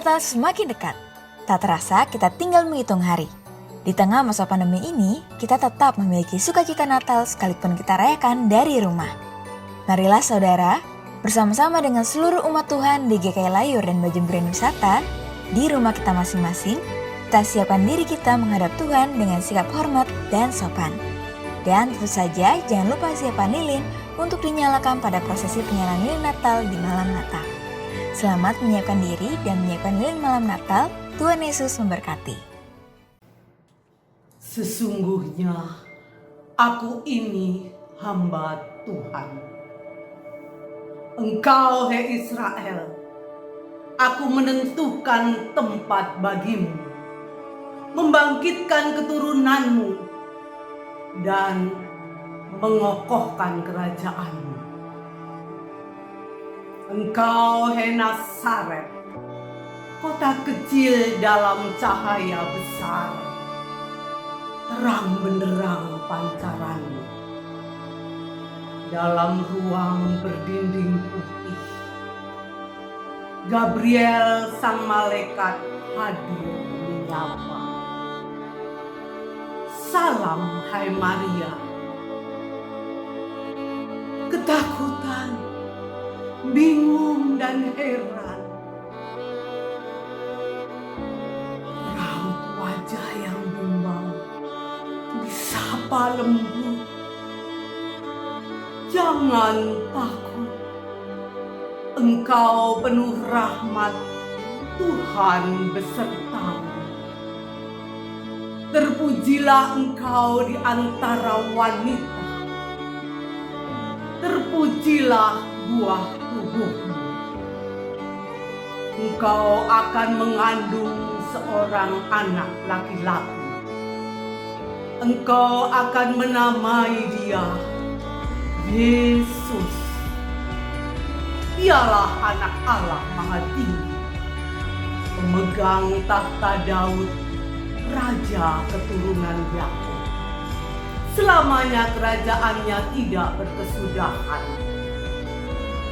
Natal semakin dekat. Tak terasa kita tinggal menghitung hari. Di tengah masa pandemi ini, kita tetap memiliki sukacita Natal sekalipun kita rayakan dari rumah. Marilah saudara, bersama-sama dengan seluruh umat Tuhan di GKI Layur dan Bajeng Grand Wisata, di rumah kita masing-masing, kita siapkan diri kita menghadap Tuhan dengan sikap hormat dan sopan. Dan tentu saja jangan lupa siapkan lilin untuk dinyalakan pada prosesi penyalaan lilin Natal di malam Natal. Selamat menyiapkan diri dan menyiapkan lilin malam Natal. Tuhan Yesus memberkati. Sesungguhnya aku ini hamba Tuhan. Engkau, hai Israel, aku menentukan tempat bagimu, membangkitkan keturunanmu, dan mengokohkan kerajaanmu. Engkau, hai Nazaret, kota kecil dalam cahaya besar, terang benderang pancaranmu. Dalam ruang berdinding putih, Gabriel sang malaikat hadir menyapa. Salam, hai Maria. Ketakutan, bingung dan heran, raut wajah yang bimbang disapa lembut. Jangan takut, engkau penuh rahmat, Tuhan besertamu. Terpujilah engkau di antara wanita, terpujilah buah tubuhmu. Engkau akan mengandung seorang anak laki-laki. Engkau akan menamai dia Yesus. Dialah anak Allah Maha Tinggi, pemegang tahta Daud, raja keturunan Yakub. Selamanya kerajaannya tidak berkesudahan.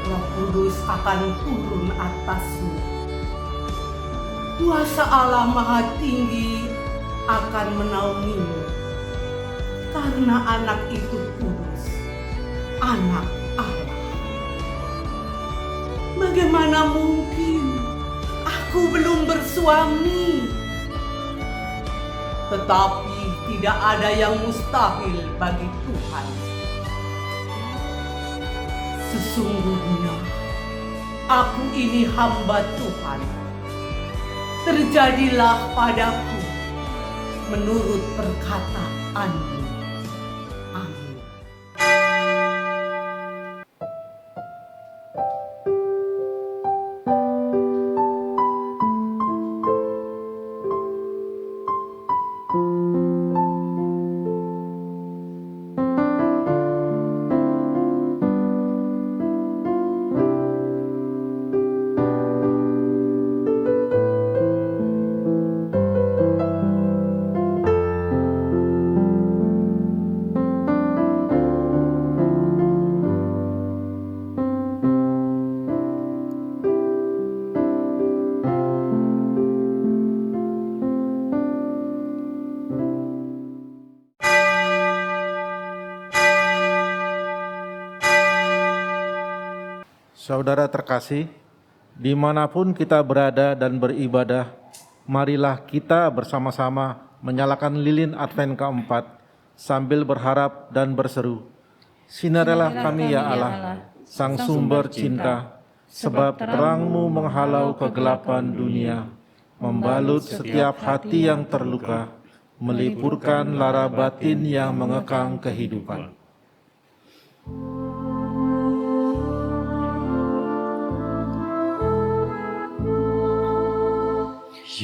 Roh Kudus akan turun atasmu. Kuasa Allah Maha Tinggi akan menaungimu, karena anak itu kudus, anak Allah. Bagaimana mungkin aku belum bersuami? Tetapi tidak ada yang mustahil bagi Tuhan. Sesungguhnya aku ini hamba Tuhan. Terjadilah padaku menurut perkataanmu. Amin. Saudara terkasih, dimanapun kita berada dan beribadah, marilah kita bersama-sama menyalakan lilin Advent keempat sambil berharap dan berseru, Sinarilah kami ya Allah, Sang Sumber Cinta, sebab terang-Mu menghalau kegelapan dunia, membalut setiap hati yang terluka, melipurkan lara batin yang mengekang kehidupan.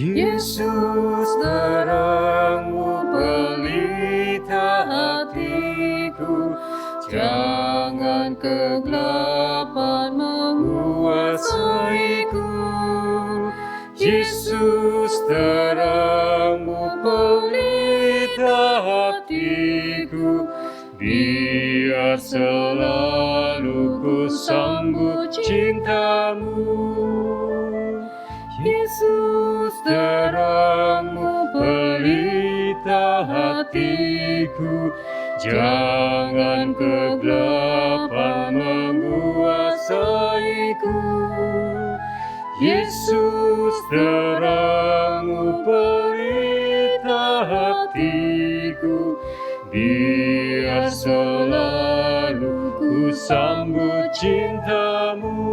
Yesus, terang-Mu pelita hatiku, jangan kegelapan menguasaiku. Yesus, terang-Mu pelita hatiku, biar selalu ku sambut cinta-Mu. Yesus, terang-Mu pelita hatiku, jangan kegelapan menguasaiku. Yesus, terang-Mu pelita hatiku, biar selalu ku sambut cinta-Mu.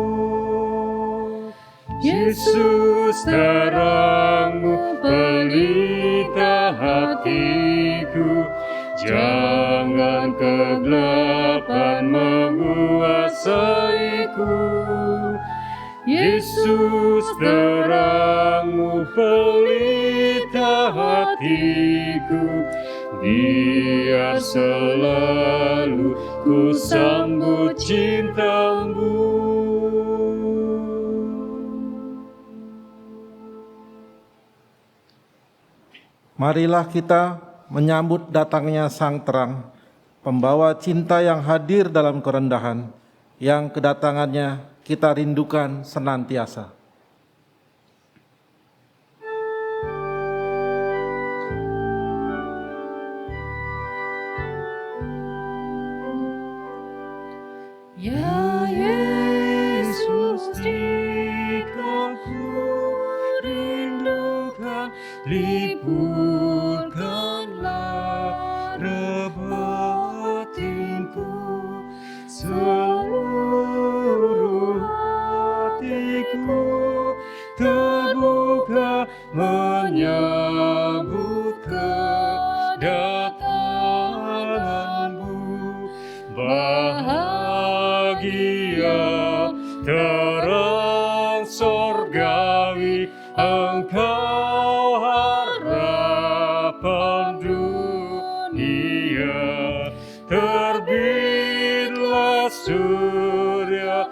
Yesus, terang-Mu pelita hatiku, jangan kegelapan menguasaiku. Yesus, terang-Mu pelita hatiku, biar selalu ku sambut cinta-Mu. Marilah kita menyambut datangnya Sang Terang, pembawa cinta yang hadir dalam kerendahan, yang kedatangannya kita rindukan senantiasa. Ya Yesus, jika ku rindukan, lipurkanlah batinku, seluruh hatiku terbuka menyambut kedatangan-Mu. Bahagia terang sorgawi, Engkau harapan dunia. Terbitlah surya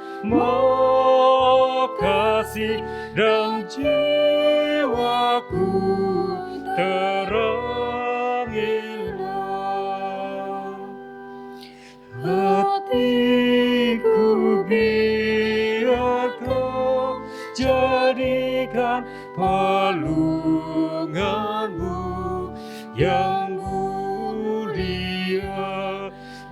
makasih, dan jiwaku terangilah. Hatiku biar Kau jadikan palungan-Mu yang mulia,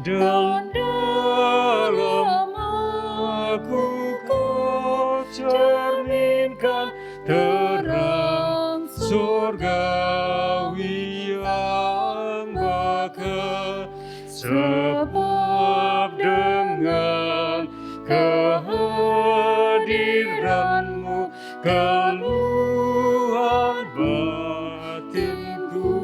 dan dalam aku Kau cerminkan terang surgawi yang bakal. Sebab dengan kehadiran-Mu keluhan batinku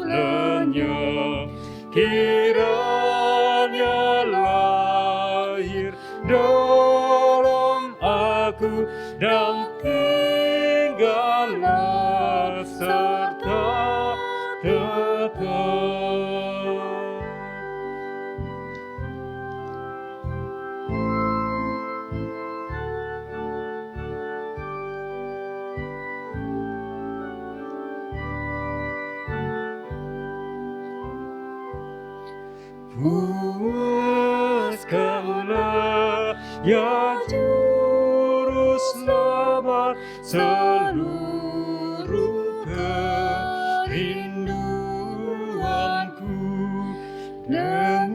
lenyap. Kiranya lahir dalam aku, dan tinggallah serta tetap. Puaskanlah ya Juru Selamat seluruh kerinduanku, dengan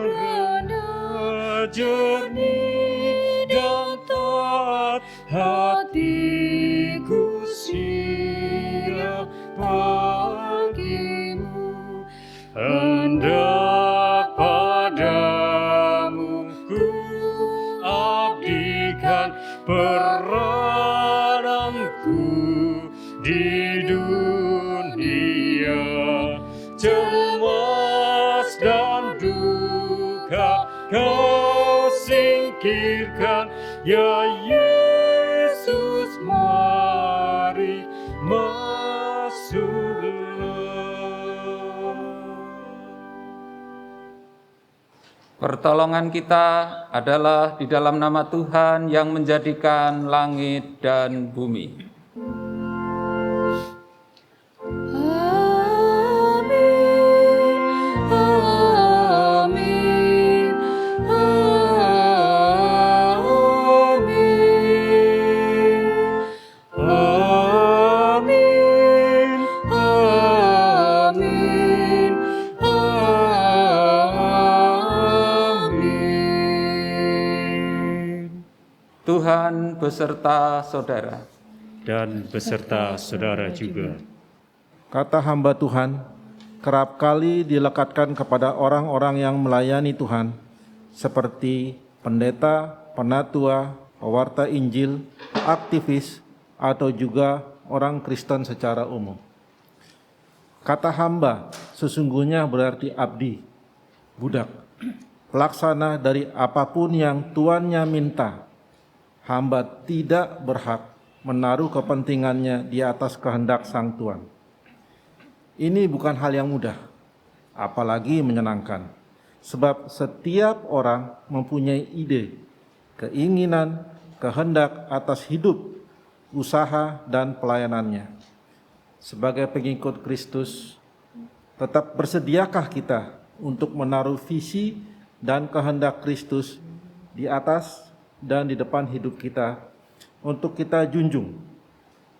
rendah jernih dan taat hatiku siap bagimu. Hendak padamu ku abdikan perananku di dunia. Cemas dan duka Kau singkirkan, ya Yesus, mari masuklah. Pertolongan kita adalah di dalam nama Tuhan yang menjadikan langit dan bumi. Amin. Tuhan beserta saudara. dan beserta saudara juga. Kata hamba Tuhan, kerap kali dilekatkan kepada orang-orang yang melayani Tuhan, seperti pendeta, penatua, pewarta Injil, aktivis, atau juga orang Kristen secara umum. Kata hamba sesungguhnya berarti abdi, budak, pelaksana dari apapun yang tuannya minta. Hamba tidak berhak menaruh kepentingannya di atas kehendak sang tuan. Ini bukan hal yang mudah, apalagi menyenangkan. Sebab setiap orang mempunyai ide, keinginan, kehendak atas hidup, usaha, dan pelayanannya. Sebagai pengikut Kristus, tetap bersediakah kita untuk menaruh visi dan kehendak Kristus di atas dan di depan hidup kita untuk kita junjung,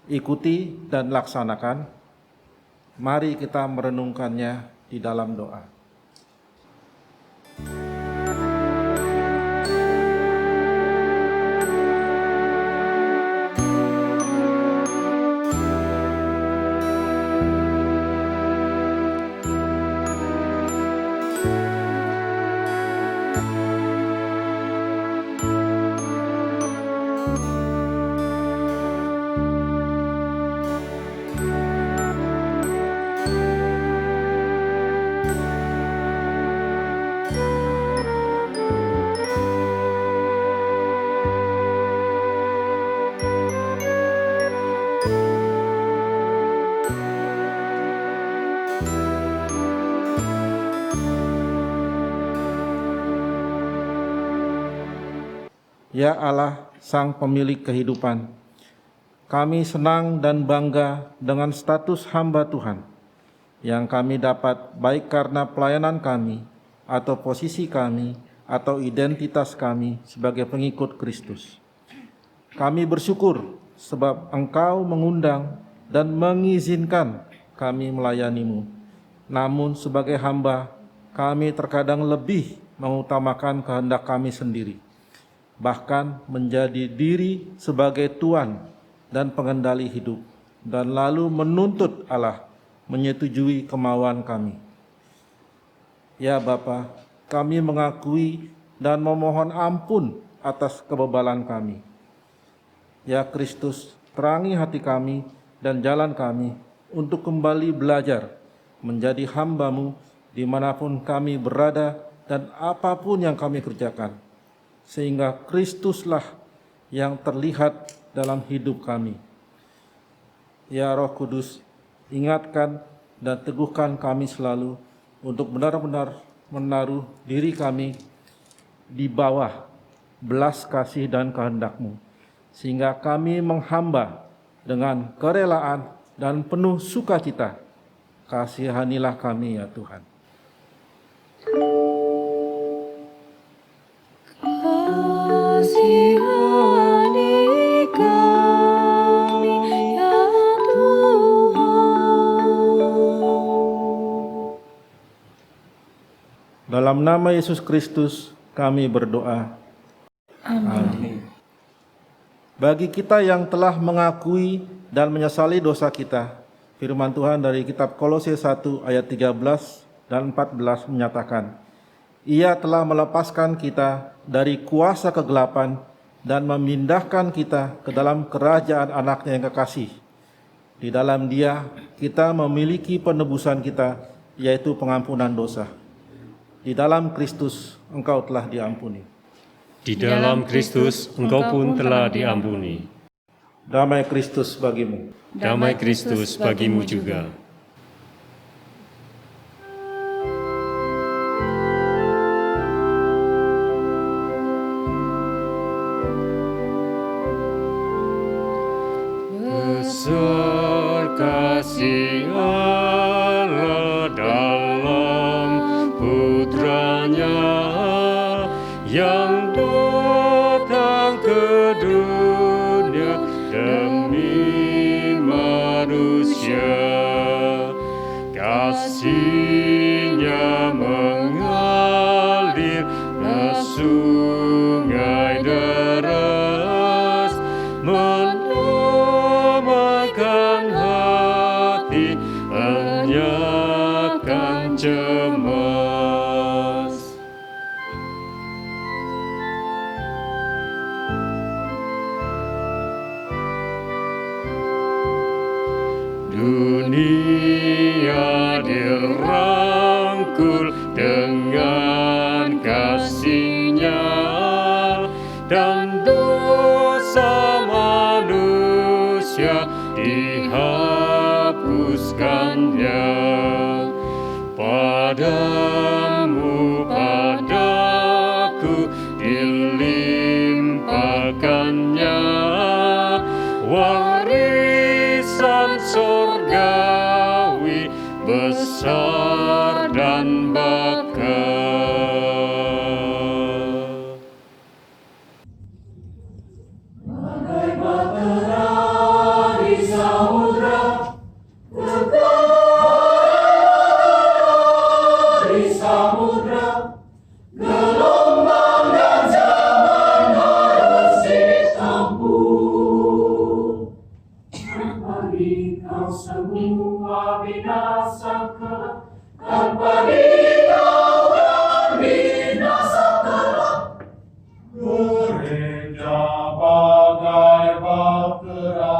ikuti, dan laksanakan? Mari kita merenungkannya di dalam doa. Ya Allah, Sang Pemilik kehidupan, kami senang dan bangga dengan status hamba Tuhan yang kami dapat baik karena pelayanan kami, atau posisi kami, atau identitas kami sebagai pengikut Kristus. Kami bersyukur sebab Engkau mengundang dan mengizinkan kami melayani-Mu. Namun sebagai hamba, kami terkadang lebih mengutamakan kehendak kami sendiri, bahkan menjadi diri sebagai tuan dan pengendali hidup, dan lalu menuntut Allah menyetujui kemauan kami. Ya Bapa, kami mengakui dan memohon ampun atas kebebalan kami. Ya Kristus, terangi hati kami dan jalan kami untuk kembali belajar menjadi hamba-Mu dimanapun kami berada dan apapun yang kami kerjakan, sehingga Kristuslah yang terlihat dalam hidup kami. Ya Roh Kudus, ingatkan dan teguhkan kami selalu untuk benar-benar menaruh diri kami di bawah belas kasih dan kehendak-Mu, sehingga kami menghamba dengan kerelaan dan penuh sukacita. Kasihanilah kami ya Tuhan. Kasihani kami ya Tuhan. Dalam nama Yesus Kristus kami berdoa. Amin. Bagi kita yang telah mengakui dan menyesali dosa kita, firman Tuhan dari kitab Kolose 1 ayat 13 dan 14 menyatakan, Ia telah melepaskan kita dari kuasa kegelapan dan memindahkan kita ke dalam kerajaan anaknya yang kekasih. Di dalam Dia kita memiliki penebusan kita, yaitu pengampunan dosa. Di dalam Kristus engkau telah diampuni. Di dalam Kristus engkau pun telah diampuni. Damai Kristus bagimu. Damai Kristus bagimu juga. Besar kasih Allah dalam Putranya yang datang ke dunia demi manusia. Kasih-Nya mengalir ke sungai deras cemas. Dunia dirangkul dengan kasih-Nya dan dosa manusia dihapuskannya. Padamu, padaku dilimpahkannya warisan surgawi besar dan berkah. Gereja bagai bahtera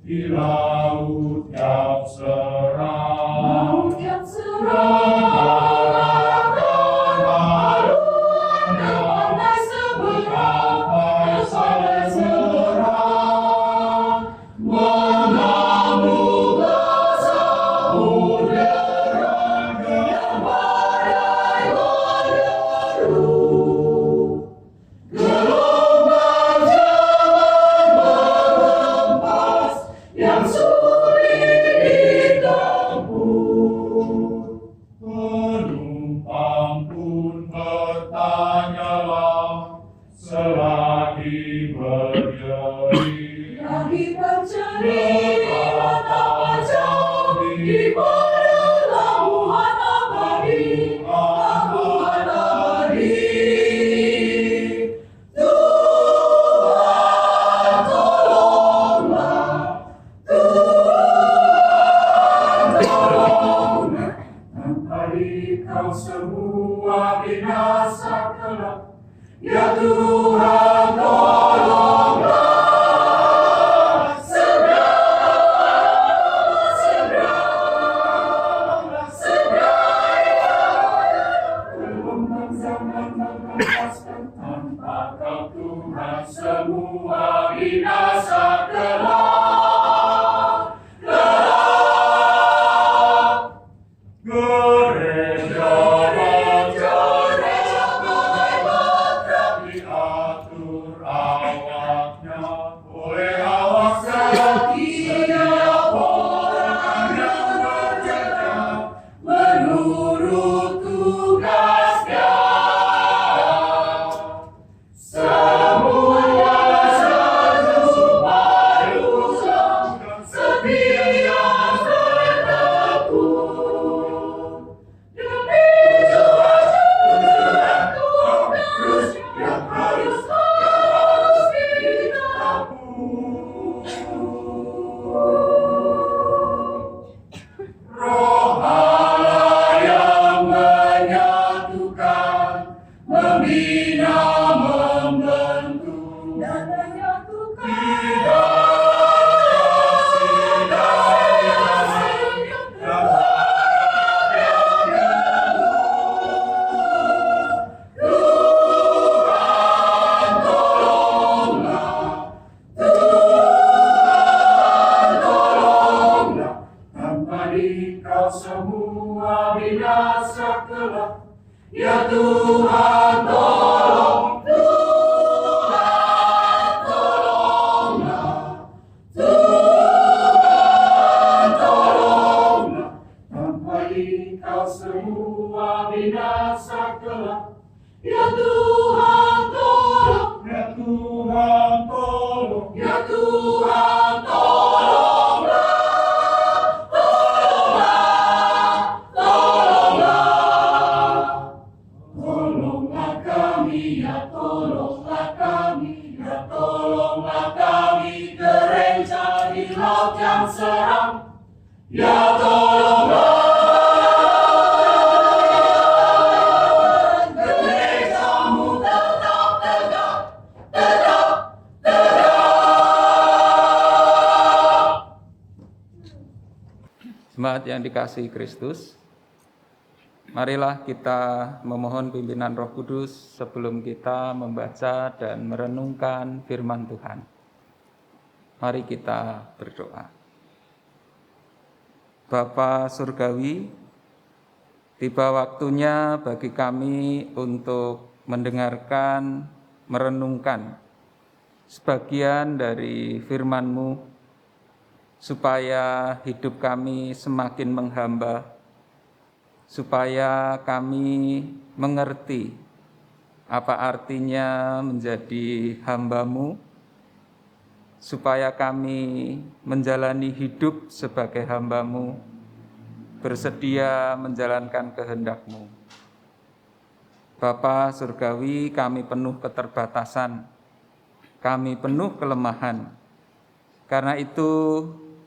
di laut yang seram. Negarakan alurnya mencapai seberang, mengamuklah samudera yang badai menyeru. Gelombang zaman mengempas yang sulit ditempuh. Penumpang pun bertanyalah selagi berjeri. Lagi berjeri betapa jauh di pelabuhan abadi, pelabuhan abadi. Tuhan tolonglah, Tuhan tolonglah, sampai kau semua binasa kelak. Ya Tuhan tolonglah, segera, segera, segera. Gelombang zaman melepaskan tanpa kau Tuhan semua binasa kelak, kelak. Gereja diatur awaknya oleh awak setiap orang yang bekerja menurut tugasnya. Semua satu padu setia bertekun demi tujuan tugas yang harus ditempuh. Roh Allah yang menyatukan, membina, membentuk dan menyatukan. Kau semua binasa kelak. Ya Tuhan tolong, Tuhan tolonglah, Tuhan tolonglah, tanpa Engkau semua binasa kelak. Ya Tuhan tolong, ya Tuhan tolong, ya Tuhan tolonglah. Tolonglah kami, gereja di laut yang seram. Ya tolonglah, Jemaat yang dikasihi Kristus, marilah kita memohon pimpinan Roh Kudus sebelum kita membaca dan merenungkan firman Tuhan. Mari kita berdoa. Bapa Surgawi, tiba waktunya bagi kami untuk mendengarkan, merenungkan sebagian dari firman-Mu, supaya hidup kami semakin menghamba, supaya kami mengerti apa artinya menjadi hamba-Mu, supaya kami menjalani hidup sebagai hamba-Mu, bersedia menjalankan kehendak-Mu. Bapa Surgawi, kami penuh keterbatasan, kami penuh kelemahan. Karena itu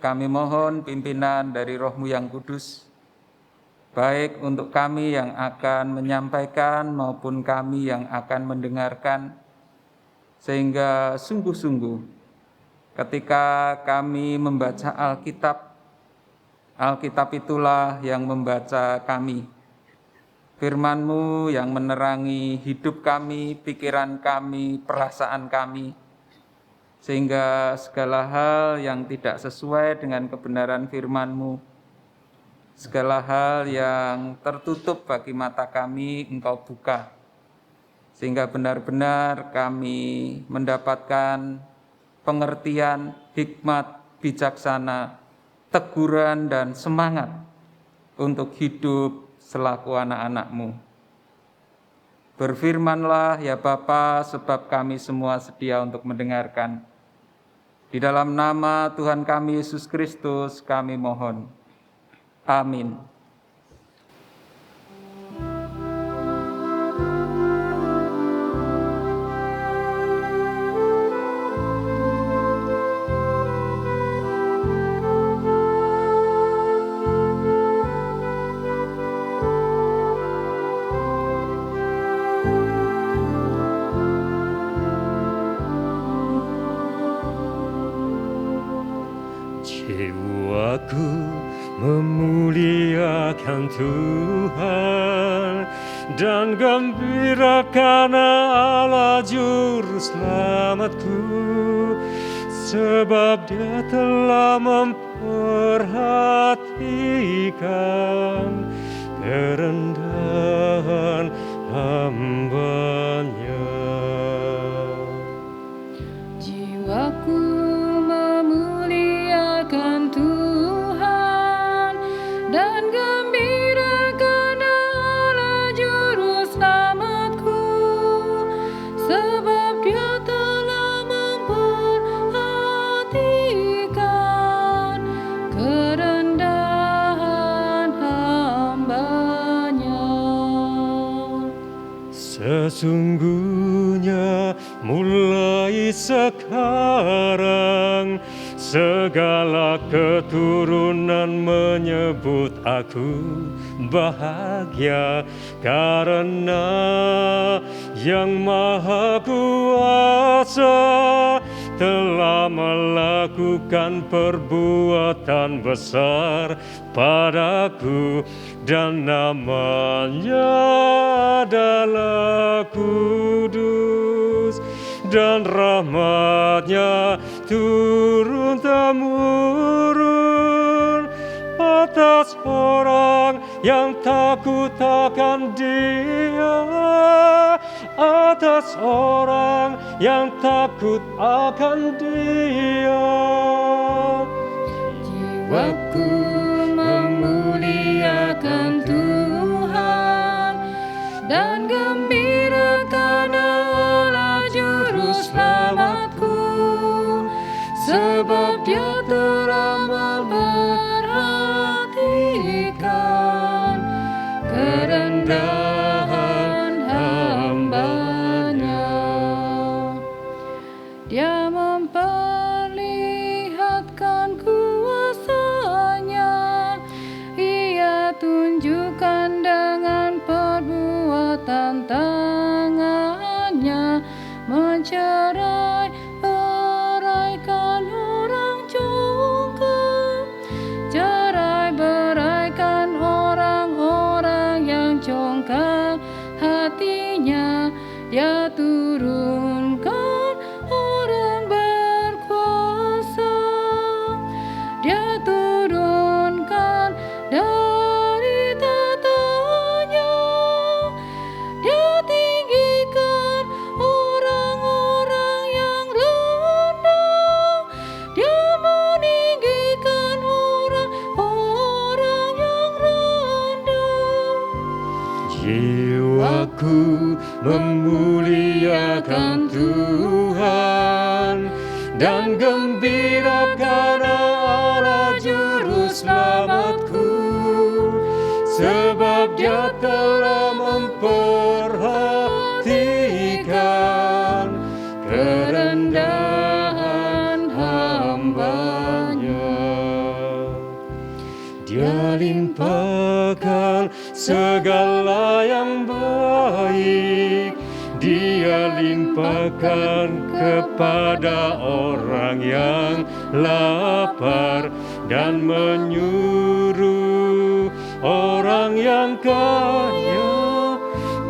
kami mohon pimpinan dari Roh-Mu yang kudus, baik untuk kami yang akan menyampaikan maupun kami yang akan mendengarkan, sehingga sungguh-sungguh ketika kami membaca Alkitab itulah yang membaca kami. Firman-Mu yang menerangi hidup kami, pikiran kami, perasaan kami, sehingga segala hal yang tidak sesuai dengan kebenaran firman-Mu, segala hal yang tertutup bagi mata kami, Engkau buka, sehingga benar-benar kami mendapatkan pengertian, hikmat, bijaksana, teguran, dan semangat untuk hidup selaku anak-anak-Mu. Berfirmanlah ya Bapa, sebab kami semua sedia untuk mendengarkan. Di dalam nama Tuhan kami Yesus Kristus kami mohon. Amin. Jiwaku memuliakan Tuhan dan gembira karena Allah Juru Selamatku, sebab Dia telah memperhatikan kerendahan hamba-Nya. Jiwaku memuliakan Tuhan dan gembira karena Allah Juru Selamatku, sebab Dia telah memperhatikan kerendahan hamba-Nya. Sesungguhnya mulai sekarang segala keturunan menyebut aku bahagia, karena Yang Maha Kuasa telah melakukan perbuatan besar padaku, dan nama-Nya adalah kudus, dan rahmat-Nya turun-temurun atas orang yang takut akan Dia, atas orang yang takut akan Dia. Jiwaku memuliakan Tuhan dan gembira karena Allah Juru Selamatku, sebab Dia telah memperhatikan kerendahan hamba-Nya. Dia memperlihatkan kuasa-Nya, Ia tunjukkan dengan perbuatan tangan-Nya, mencerai-beraikan orang jongkok, cerai-berai hatinya, Dia turunkan orang berkuasa. Dia turunkan dari tatanya, Dia tinggikan orang-orang yang rendah, Dia meninggikan orang-orang yang rendah. Jiwaku memuliakan Tuhan dan gembira karena Allah juru selamatku, sebab Dia telah memperhatikan kerendahan hamba-Nya. Dia limpahkan segala yang baik, Dia limpahkan kepada orang yang lapar, dan menyuruh orang yang kaya,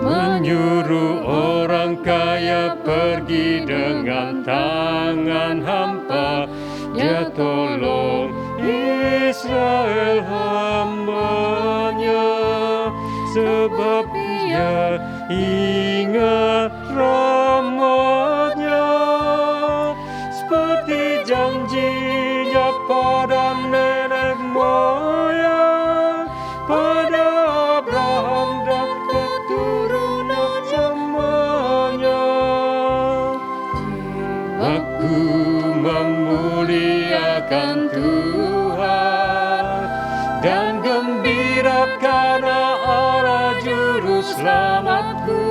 menyuruh orang kaya pergi dengan tangan hampa. Dia tolong Israel hamba-Nya, sebab Dia ingat rahmat-Nya, seperti janji-Nya pada nenek moyang, pada Abraham dan keturunan zamannya. Aku memuliakan Tuhan dan gembira karena Allah juru selamatku,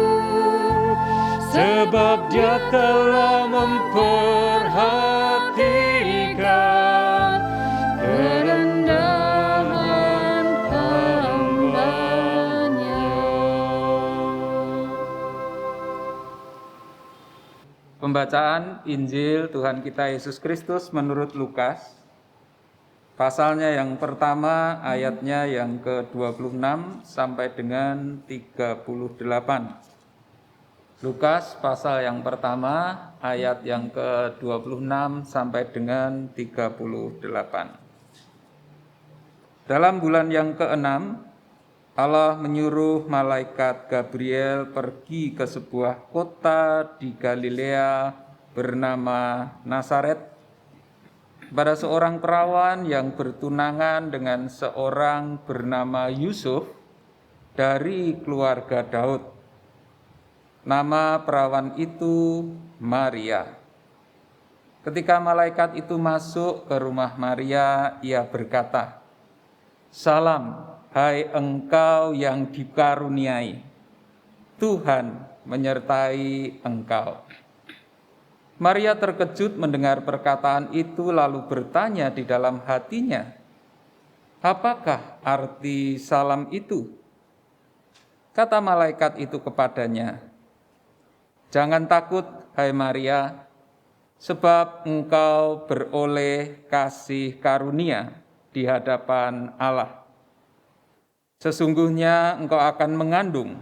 sebab Dia telah memperhatikan kerendahan hamba-Nya. Pembacaan Injil Tuhan kita Yesus Kristus menurut Lukas, pasalnya yang pertama, ayatnya yang ke-26 sampai dengan 38. Lukas pasal yang pertama, ayat yang ke-26 sampai dengan 38. Dalam bulan yang ke-6, Allah menyuruh malaikat Gabriel pergi ke sebuah kota di Galilea bernama Nazaret, pada seorang perawan yang bertunangan dengan seorang bernama Yusuf dari keluarga Daud. Nama perawan itu Maria. Ketika malaikat itu masuk ke rumah Maria, ia berkata, "Salam, hai engkau yang dikaruniai, Tuhan menyertai engkau." Maria terkejut mendengar perkataan itu, lalu bertanya di dalam hatinya, "Apakah arti salam itu?" Kata malaikat itu kepadanya, "Jangan takut, hai Maria, sebab engkau beroleh kasih karunia di hadapan Allah. Sesungguhnya engkau akan mengandung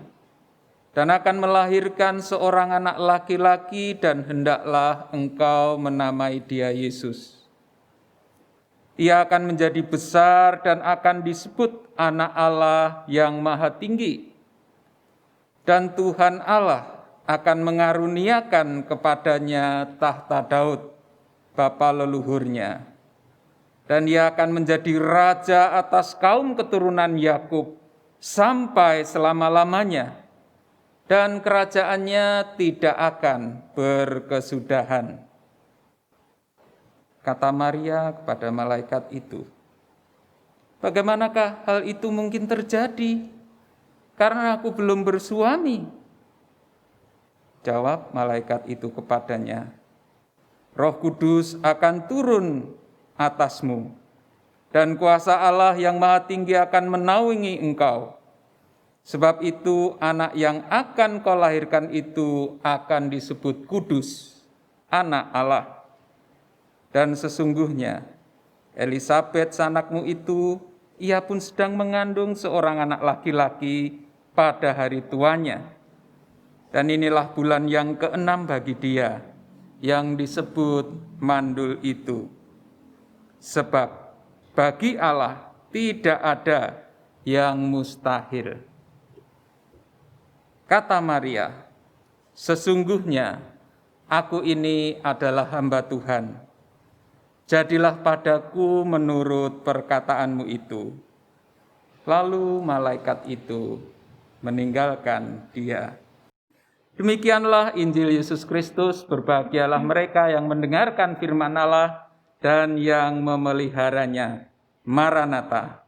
dan akan melahirkan seorang anak laki-laki, dan hendaklah engkau menamai dia Yesus. Ia akan menjadi besar dan akan disebut Anak Allah yang Maha Tinggi. Dan Tuhan Allah akan mengaruniakan kepadanya tahta Daud, bapa leluhurnya. Dan ia akan menjadi raja atas kaum keturunan Yakub sampai selama-lamanya. Dan kerajaannya tidak akan berkesudahan." Kata Maria kepada malaikat itu, "Bagaimanakah hal itu mungkin terjadi? Karena aku belum bersuami." Jawab malaikat itu kepadanya, "Roh Kudus akan turun atasmu, dan kuasa Allah yang Maha Tinggi akan menaungi engkau. Sebab itu anak yang akan kau lahirkan itu akan disebut kudus, Anak Allah. Dan sesungguhnya Elisabet sanakmu itu, ia pun sedang mengandung seorang anak laki-laki pada hari tuanya, Dan inilah bulan yang ke-6 bagi dia, yang disebut mandul itu. Sebab bagi Allah tidak ada yang mustahil. Kata Maria, sesungguhnya aku ini adalah hamba Tuhan. Jadilah padaku menurut perkataanmu itu. Lalu malaikat itu meninggalkan dia. Demikianlah Injil Yesus Kristus. Berbahagialah mereka yang mendengarkan firman Allah dan yang memeliharanya. Maranatha.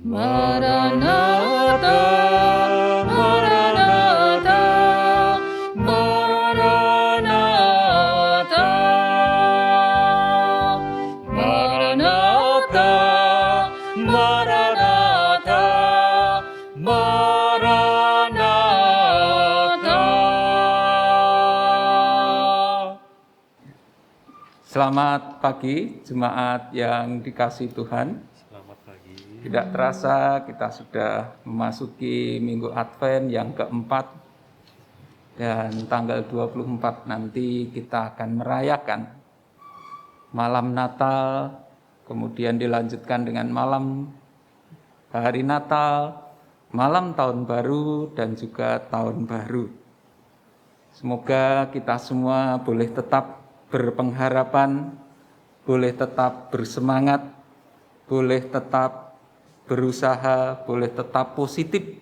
Maranatha, Maranatha, Maranatha, Maranatha, Maranatha, Maranatha. Selamat pagi jemaat yang dikasihi Tuhan. Tidak terasa kita sudah memasuki Minggu Advent yang keempat, dan tanggal 24 nanti kita akan merayakan malam Natal, kemudian dilanjutkan dengan malam hari Natal, malam Tahun Baru, dan juga Tahun Baru. Semoga kita semua boleh tetap berpengharapan, boleh tetap bersemangat, boleh tetap berusaha, boleh tetap positif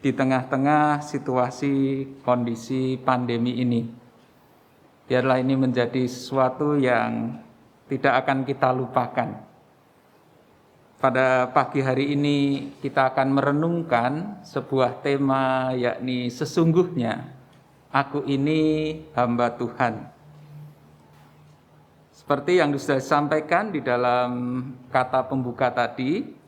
di tengah-tengah situasi kondisi pandemi ini. Biarlah ini menjadi sesuatu yang tidak akan kita lupakan. Pada pagi hari ini kita akan merenungkan sebuah tema, yakni sesungguhnya aku ini hamba Tuhan. Seperti yang sudah disampaikan di dalam kata pembuka tadi,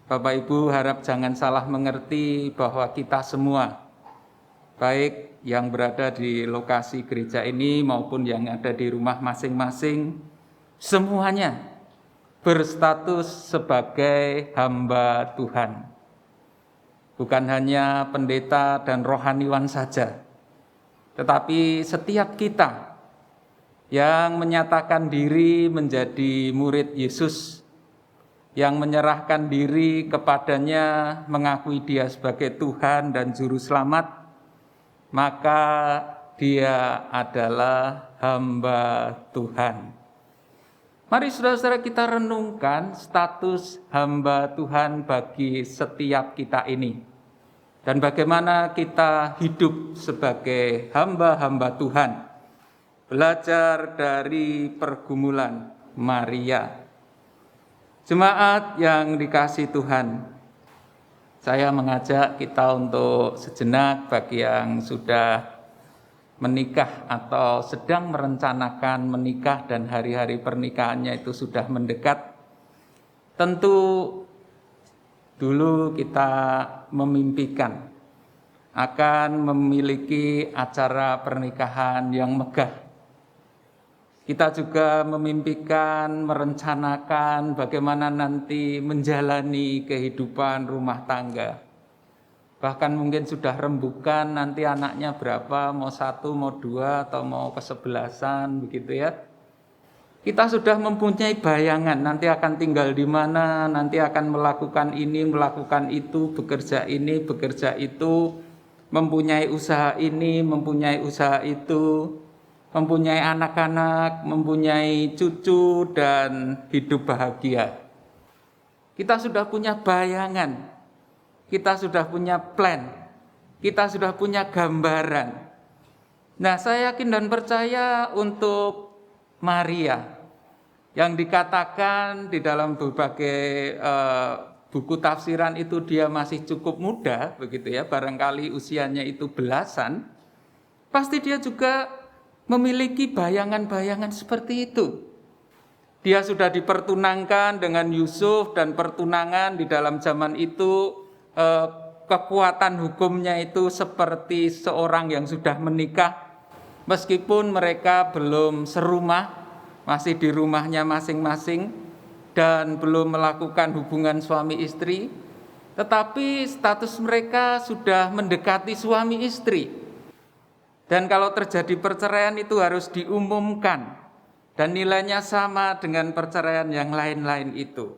Bapak Ibu harap jangan salah mengerti bahwa kita semua, baik yang berada di lokasi gereja ini maupun yang ada di rumah masing-masing, semuanya berstatus sebagai hamba Tuhan. Bukan hanya pendeta dan rohaniwan saja, tetapi setiap kita yang menyatakan diri menjadi murid Yesus, yang menyerahkan diri kepadanya, mengakui dia sebagai Tuhan dan Juru Selamat, maka dia adalah hamba Tuhan. Mari saudara-saudara kita renungkan status hamba Tuhan bagi setiap kita ini. Dan bagaimana kita hidup sebagai hamba-hamba Tuhan. Belajar dari pergumulan Maria. Jemaat yang dikasihi Tuhan, saya mengajak kita untuk sejenak bagi yang sudah menikah atau sedang merencanakan menikah dan hari-hari pernikahannya itu sudah mendekat. Tentu dulu kita memimpikan akan memiliki acara pernikahan yang megah. Kita juga memimpikan, merencanakan bagaimana nanti menjalani kehidupan rumah tangga. Bahkan mungkin sudah rembukan nanti anaknya berapa, mau 1, mau 2, atau mau ke-11, begitu ya. Kita sudah mempunyai bayangan nanti akan tinggal di mana, nanti akan melakukan ini, melakukan itu, bekerja ini, bekerja itu, mempunyai usaha ini, mempunyai usaha itu, mempunyai anak-anak, mempunyai cucu, dan hidup bahagia. Kita sudah punya bayangan, kita sudah punya plan, kita sudah punya gambaran. Nah, saya yakin dan percaya untuk Maria, yang dikatakan di dalam berbagai buku tafsiran itu dia masih cukup muda, begitu ya, barangkali usianya itu belasan, pasti dia juga memiliki bayangan-bayangan seperti itu. Dia sudah dipertunangkan dengan Yusuf, dan pertunangan di dalam zaman itu kekuatan hukumnya itu seperti seorang yang sudah menikah, meskipun mereka belum serumah, masih di rumahnya masing-masing dan belum melakukan hubungan suami istri, tetapi status mereka sudah mendekati suami istri. Dan kalau terjadi perceraian itu harus diumumkan, dan nilainya sama dengan perceraian yang lain-lain itu.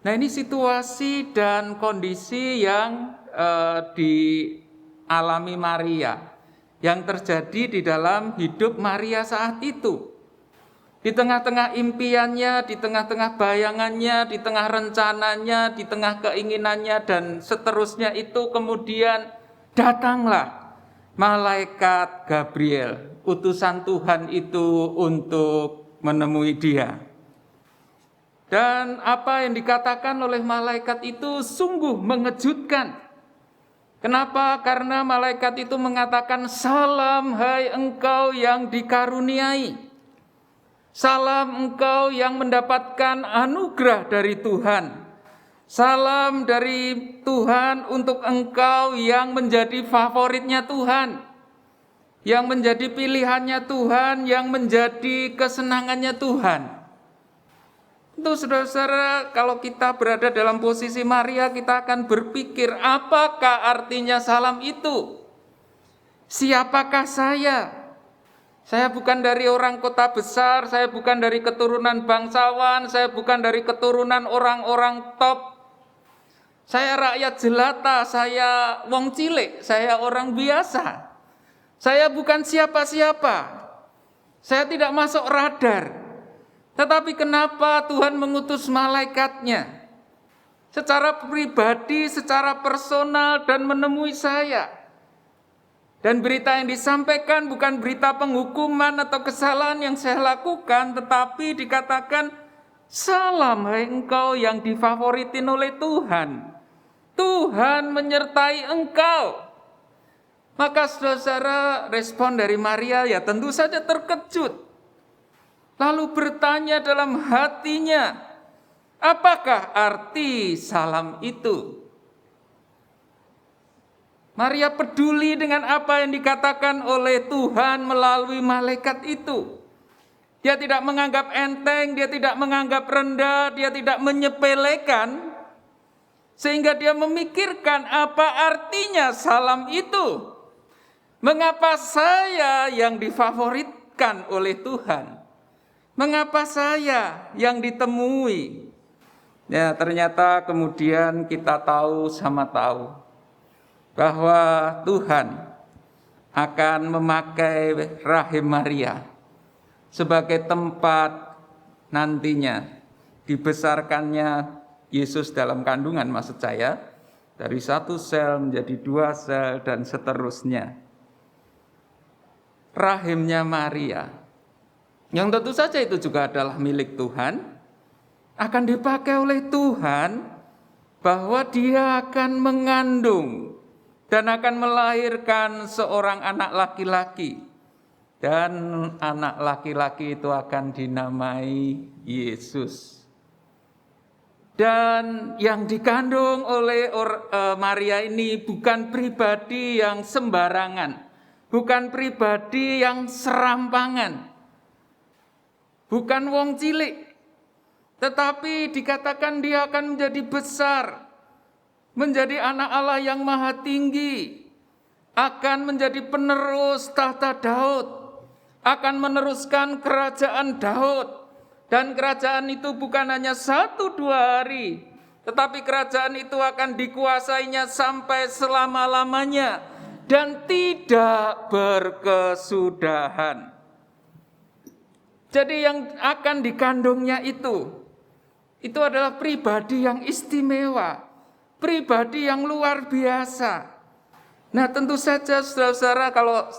Nah, ini situasi dan kondisi yang dialami Maria, yang terjadi di dalam hidup Maria saat itu. Di tengah-tengah impiannya, di tengah-tengah bayangannya, di tengah rencananya, di tengah keinginannya, dan seterusnya itu kemudian datanglah malaikat Gabriel, utusan Tuhan itu untuk menemui dia. Dan apa yang dikatakan oleh malaikat itu sungguh mengejutkan. Kenapa? Karena malaikat itu mengatakan, "Salam hai engkau yang dikaruniai. Salam engkau yang mendapatkan anugerah dari Tuhan. Salam dari Tuhan untuk engkau yang menjadi favoritnya Tuhan, yang menjadi pilihannya Tuhan, yang menjadi kesenangannya Tuhan." Itu saudara-saudara, kalau kita berada dalam posisi Maria, kita akan berpikir, apakah artinya salam itu? Siapakah saya? Saya bukan dari orang kota besar, saya bukan dari keturunan bangsawan, saya bukan dari keturunan orang-orang top. Saya rakyat jelata, saya wong cilik, saya orang biasa. Saya bukan siapa-siapa. Saya tidak masuk radar. Tetapi kenapa Tuhan mengutus malaikatnya secara pribadi, secara personal, dan menemui saya? Dan berita yang disampaikan bukan berita penghukuman atau kesalahan yang saya lakukan, tetapi dikatakan, "Salam hai engkau yang difavoritin oleh Tuhan. Tuhan menyertai engkau." Maka saudara, respon dari Maria ya tentu saja terkejut. Lalu bertanya dalam hatinya, apakah arti salam itu? Maria peduli dengan apa yang dikatakan oleh Tuhan melalui malaikat itu. Dia tidak menganggap enteng, dia tidak menganggap rendah, dia tidak menyepelekan, sehingga dia memikirkan apa artinya salam itu. Mengapa saya yang difavoritkan oleh Tuhan? Mengapa saya yang ditemui? Ya, ternyata kemudian kita tahu sama tahu bahwa Tuhan akan memakai rahim Maria sebagai tempat nantinya dibesarkannya Yesus dalam kandungan, maksud saya, dari 1 sel menjadi 2 sel dan seterusnya. Rahimnya Maria, yang tentu saja itu juga adalah milik Tuhan, akan dipakai oleh Tuhan, bahwa dia akan mengandung dan akan melahirkan seorang anak laki-laki. Dan anak laki-laki itu akan dinamai Yesus. Dan yang dikandung oleh Maria ini bukan pribadi yang sembarangan, bukan pribadi yang serampangan, bukan wong cilik, tetapi dikatakan dia akan menjadi besar, menjadi anak Allah yang maha tinggi, akan menjadi penerus tahta Daud, akan meneruskan kerajaan Daud. Dan kerajaan itu bukan hanya 1-2 hari, tetapi kerajaan itu akan dikuasainya sampai selama-lamanya dan tidak berkesudahan. Jadi yang akan dikandungnya itu adalah pribadi yang istimewa, pribadi yang luar biasa. Nah, tentu saja saudara-saudara, kalau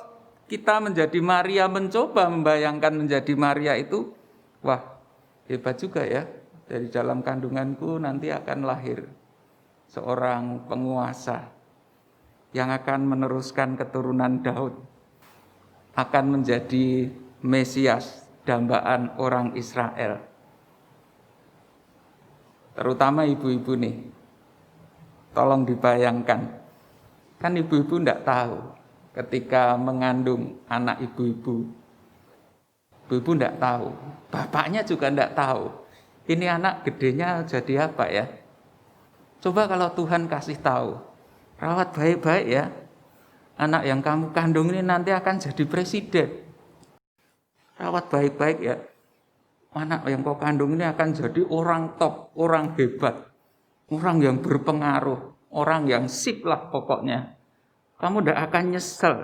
kita menjadi Maria, mencoba membayangkan menjadi Maria itu, wah, hebat juga ya. Dari dalam kandunganku nanti akan lahir seorang penguasa yang akan meneruskan keturunan Daud, akan menjadi Mesias, dambaan orang Israel. Terutama ibu-ibu nih, tolong dibayangkan, kan ibu-ibu enggak tahu ketika mengandung anak ibu-ibu. Ibu-ibu enggak tahu, bapaknya juga enggak tahu. Ini anak gedenya jadi apa ya? Coba kalau Tuhan kasih tahu, rawat baik-baik ya, anak yang kamu kandung ini nanti akan jadi presiden. Rawat baik-baik ya, anak yang kau kandung ini akan jadi orang top, orang hebat, orang yang berpengaruh, orang yang sip lah pokoknya. Kamu tidak akan nyesel.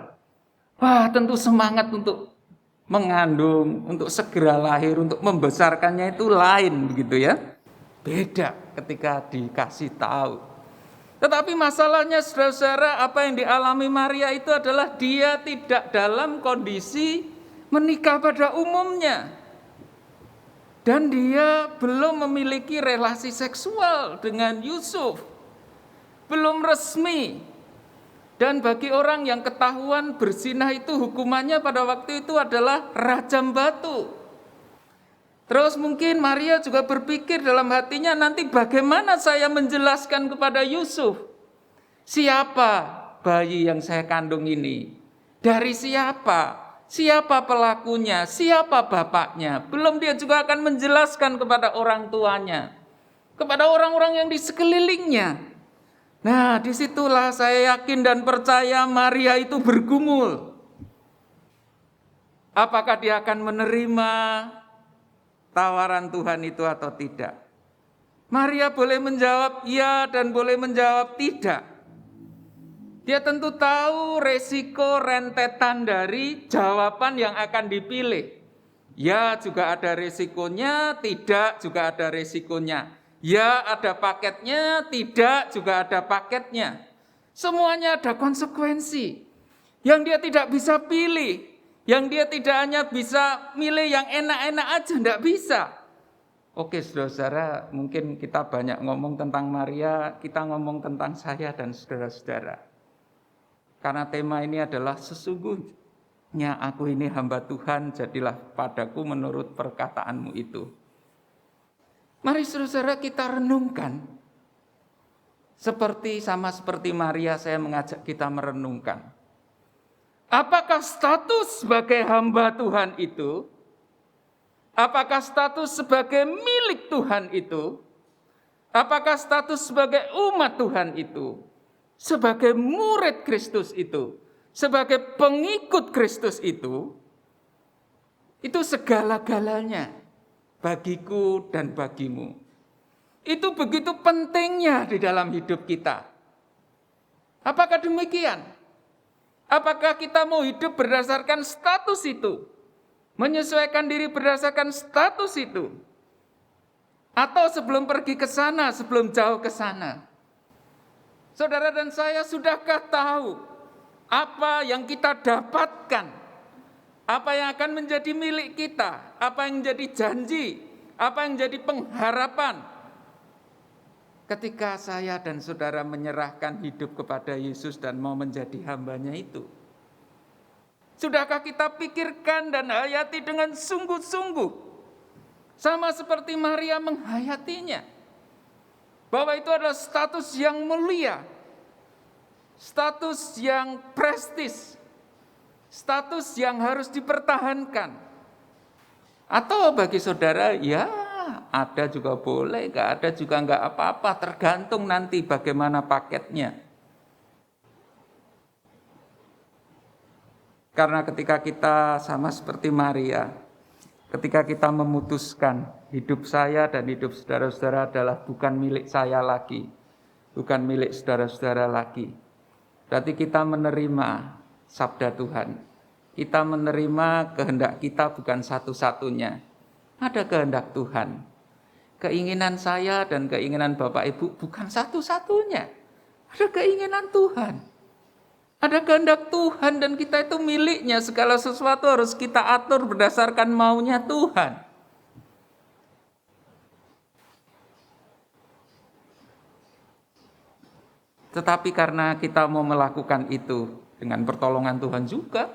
Wah, tentu semangat untuk mengandung, untuk segera lahir, untuk membesarkannya itu lain begitu ya. Beda ketika dikasih tahu. Tetapi masalahnya saudara-saudara, apa yang dialami Maria itu adalah dia tidak dalam kondisi menikah pada umumnya. Dan dia belum memiliki relasi seksual dengan Yusuf. Belum resmi. Dan bagi orang yang ketahuan berzinah itu hukumannya pada waktu itu adalah rajam batu. Terus mungkin Maria juga berpikir dalam hatinya, nanti bagaimana saya menjelaskan kepada Yusuf? Siapa bayi yang saya kandung ini? Dari siapa? Siapa pelakunya? Siapa bapaknya? Belum dia juga akan menjelaskan kepada orang tuanya. Kepada orang-orang yang di sekelilingnya. Nah, disitulah saya yakin dan percaya Maria itu bergumul. Apakah dia akan menerima tawaran Tuhan itu atau tidak? Maria boleh menjawab ya dan boleh menjawab tidak. Dia tentu tahu resiko rentetan dari jawaban yang akan dipilih. Ya juga ada resikonya, tidak juga ada resikonya. Ya ada paketnya, tidak juga ada paketnya. Semuanya ada konsekuensi. Yang dia tidak bisa pilih. Yang dia tidak hanya bisa milih yang enak-enak aja, tidak bisa. Oke saudara-saudara, mungkin kita banyak ngomong tentang Maria, kita ngomong tentang saya dan saudara-saudara. Karena tema ini adalah sesungguhnya aku ini hamba Tuhan, jadilah padaku menurut perkataanmu itu. Mari saudara-saudara kita renungkan. Sama seperti Maria, saya mengajak kita merenungkan. Apakah status sebagai hamba Tuhan itu? Apakah status sebagai milik Tuhan itu? Apakah status sebagai umat Tuhan itu? Sebagai murid Kristus itu? Sebagai pengikut Kristus itu segala-galanya bagiku dan bagimu. Itu begitu pentingnya di dalam hidup kita. Apakah demikian? Apakah kita mau hidup berdasarkan status itu? Menyesuaikan diri berdasarkan status itu? Atau sebelum pergi ke sana, sebelum jauh ke sana? Saudara dan saya, sudahkah tahu apa yang kita dapatkan? Apa yang akan menjadi milik kita? Apa yang menjadi janji? Apa yang menjadi pengharapan? Ketika saya dan saudara menyerahkan hidup kepada Yesus dan mau menjadi hambanya itu. Sudahkah kita pikirkan dan hayati dengan sungguh-sungguh? Sama seperti Maria menghayatinya. Bahwa itu adalah status yang mulia. Status yang prestis. Status yang harus dipertahankan. Atau bagi saudara, ya ada juga boleh, gak ada juga gak apa-apa. Tergantung nanti bagaimana paketnya. Karena ketika kita sama seperti Maria, ketika kita memutuskan hidup saya dan hidup saudara-saudara adalah bukan milik saya lagi, bukan milik saudara-saudara lagi. Berarti kita menerima sabda Tuhan. Kita menerima kehendak kita bukan satu-satunya. Ada kehendak Tuhan. Keinginan saya dan keinginan Bapak Ibu bukan satu-satunya. Ada keinginan Tuhan. Ada kehendak Tuhan dan kita itu miliknya. Segala sesuatu harus kita atur berdasarkan maunya Tuhan. Tetapi karena kita mau melakukan itu dengan pertolongan Tuhan juga,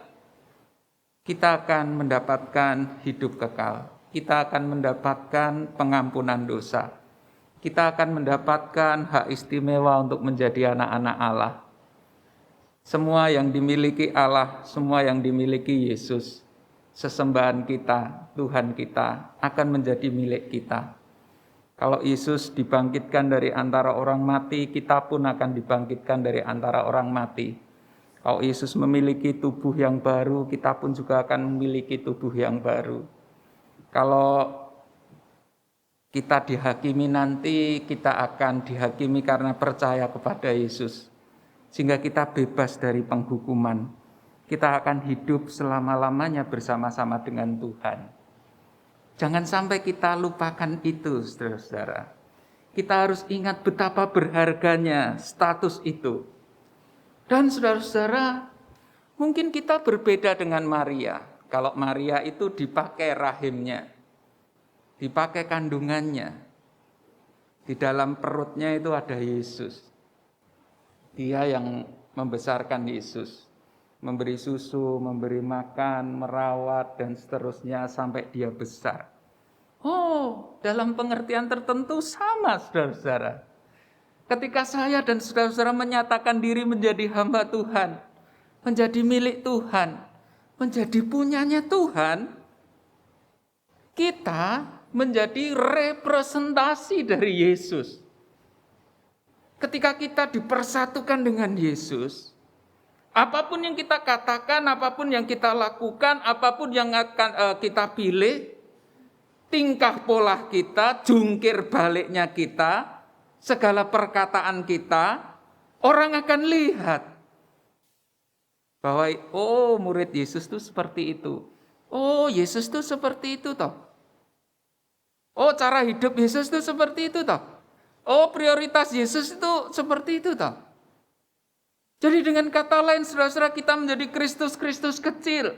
kita akan mendapatkan hidup kekal. Kita akan mendapatkan pengampunan dosa. Kita akan mendapatkan hak istimewa untuk menjadi anak-anak Allah. Semua yang dimiliki Allah, semua yang dimiliki Yesus, sesembahan kita, Tuhan kita, akan menjadi milik kita. Kalau Yesus dibangkitkan dari antara orang mati, kita pun akan dibangkitkan dari antara orang mati. Kalau Yesus memiliki tubuh yang baru, kita pun juga akan memiliki tubuh yang baru. Kalau kita dihakimi nanti, kita akan dihakimi karena percaya kepada Yesus. Sehingga kita bebas dari penghukuman. Kita akan hidup selama-lamanya bersama-sama dengan Tuhan. Jangan sampai kita lupakan itu, saudara-saudara. Kita harus ingat betapa berharganya status itu. Dan saudara-saudara, mungkin kita berbeda dengan Maria. Kalau Maria itu dipakai rahimnya, dipakai kandungannya. Di dalam perutnya itu ada Yesus. Dia yang membesarkan Yesus. Memberi susu, memberi makan, merawat, dan seterusnya sampai dia besar. Oh, dalam pengertian tertentu sama, saudara-saudara. Ketika saya dan saudara-saudara menyatakan diri menjadi hamba Tuhan, menjadi milik Tuhan, menjadi punyanya Tuhan, kita menjadi representasi dari Yesus. Ketika kita dipersatukan dengan Yesus, apapun yang kita katakan, apapun yang kita lakukan, apapun yang akan kita pilih, tingkah pola kita, jungkir baliknya kita, segala perkataan kita, orang akan lihat bahwa oh, murid Yesus itu seperti itu. Oh, Yesus itu seperti itu toh. Oh, cara hidup Yesus itu seperti itu toh. Oh, prioritas Yesus itu seperti itu toh. Jadi dengan kata lain, saudara-saudara, kita menjadi Kristus-Kristus kecil.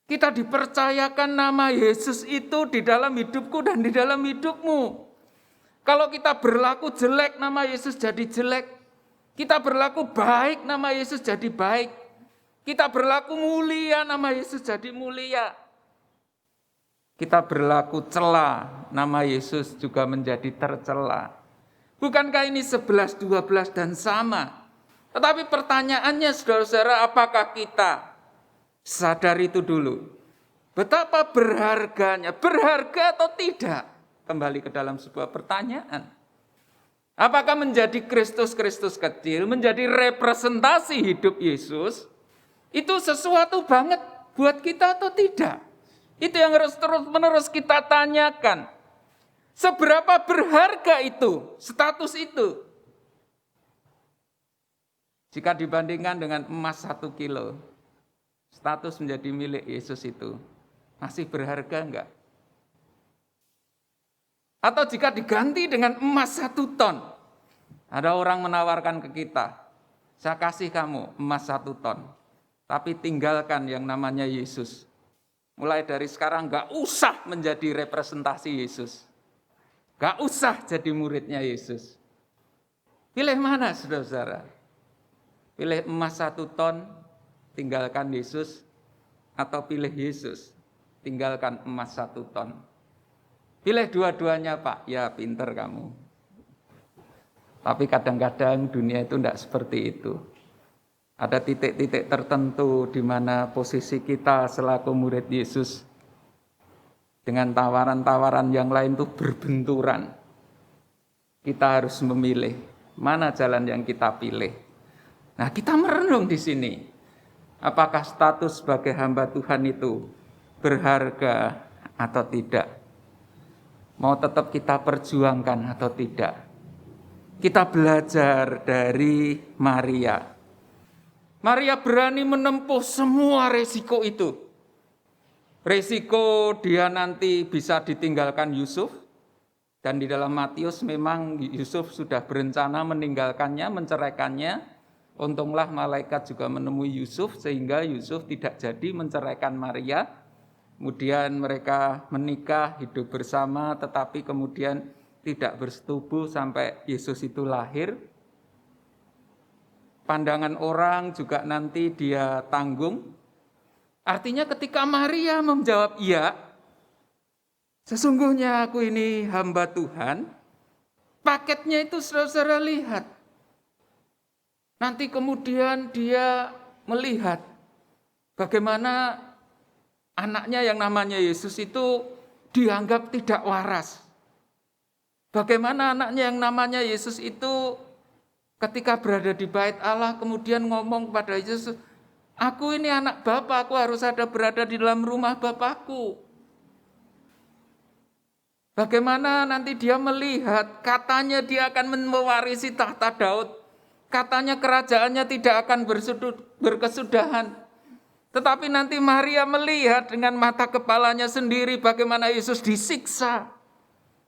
Kita dipercayakan nama Yesus itu di dalam hidupku dan di dalam hidupmu. Kalau kita berlaku jelek, nama Yesus jadi jelek. Kita berlaku baik, nama Yesus jadi baik. Kita berlaku mulia, nama Yesus jadi mulia. Kita berlaku cela, nama Yesus juga menjadi tercela. Bukankah ini 11, 12 dan sama? Tetapi pertanyaannya, saudara-saudara, apakah kita sadar itu dulu? Betapa berharganya, berharga atau tidak? Kembali ke dalam sebuah pertanyaan. Apakah menjadi Kristus-Kristus kecil, menjadi representasi hidup Yesus, itu sesuatu banget buat kita atau tidak? Itu yang harus terus-menerus kita tanyakan. Seberapa berharga itu, status itu? Jika dibandingkan dengan emas 1 kilo, status menjadi milik Yesus itu masih berharga enggak? Atau jika diganti dengan emas 1 ton, ada orang menawarkan ke kita, saya kasih kamu emas 1 ton, tapi tinggalkan yang namanya Yesus. Mulai dari sekarang enggak usah menjadi representasi Yesus. Enggak usah jadi muridnya Yesus. Pilih mana, saudara-saudara? Pilih emas 1 ton, tinggalkan Yesus, atau pilih Yesus, tinggalkan emas 1 ton. Pilih dua-duanya, Pak. Ya, pinter kamu. Tapi kadang-kadang dunia itu tidak seperti itu. Ada titik-titik tertentu di mana posisi kita selaku murid Yesus dengan tawaran-tawaran yang lain itu berbenturan. Kita harus memilih mana jalan yang kita pilih. Nah, kita merenung di sini. Apakah status sebagai hamba Tuhan itu berharga atau tidak? Mau tetap kita perjuangkan atau tidak? Kita belajar dari Maria. Maria berani menempuh semua resiko itu. Resiko dia nanti bisa ditinggalkan Yusuf. Dan di dalam Matius memang Yusuf sudah berencana meninggalkannya, menceraikannya. Untunglah malaikat juga menemui Yusuf sehingga Yusuf tidak jadi menceraikan Maria. Kemudian mereka menikah, hidup bersama, tetapi kemudian tidak bersetubuh sampai Yesus itu lahir. Pandangan orang juga nanti dia tanggung. Artinya ketika Maria menjawab iya, sesungguhnya aku ini hamba Tuhan, paketnya itu saudara-saudara lihat. Nanti kemudian dia melihat bagaimana anaknya yang namanya Yesus itu dianggap tidak waras. Bagaimana anaknya yang namanya Yesus itu ketika berada di bait Allah kemudian ngomong kepada Yesus, aku ini anak Bapa, aku harus ada berada di dalam rumah Bapakku. Bagaimana nanti dia melihat, katanya dia akan mewarisi tahta Daud. Katanya kerajaannya tidak akan berkesudahan. Tetapi nanti Maria melihat dengan mata kepalanya sendiri bagaimana Yesus disiksa.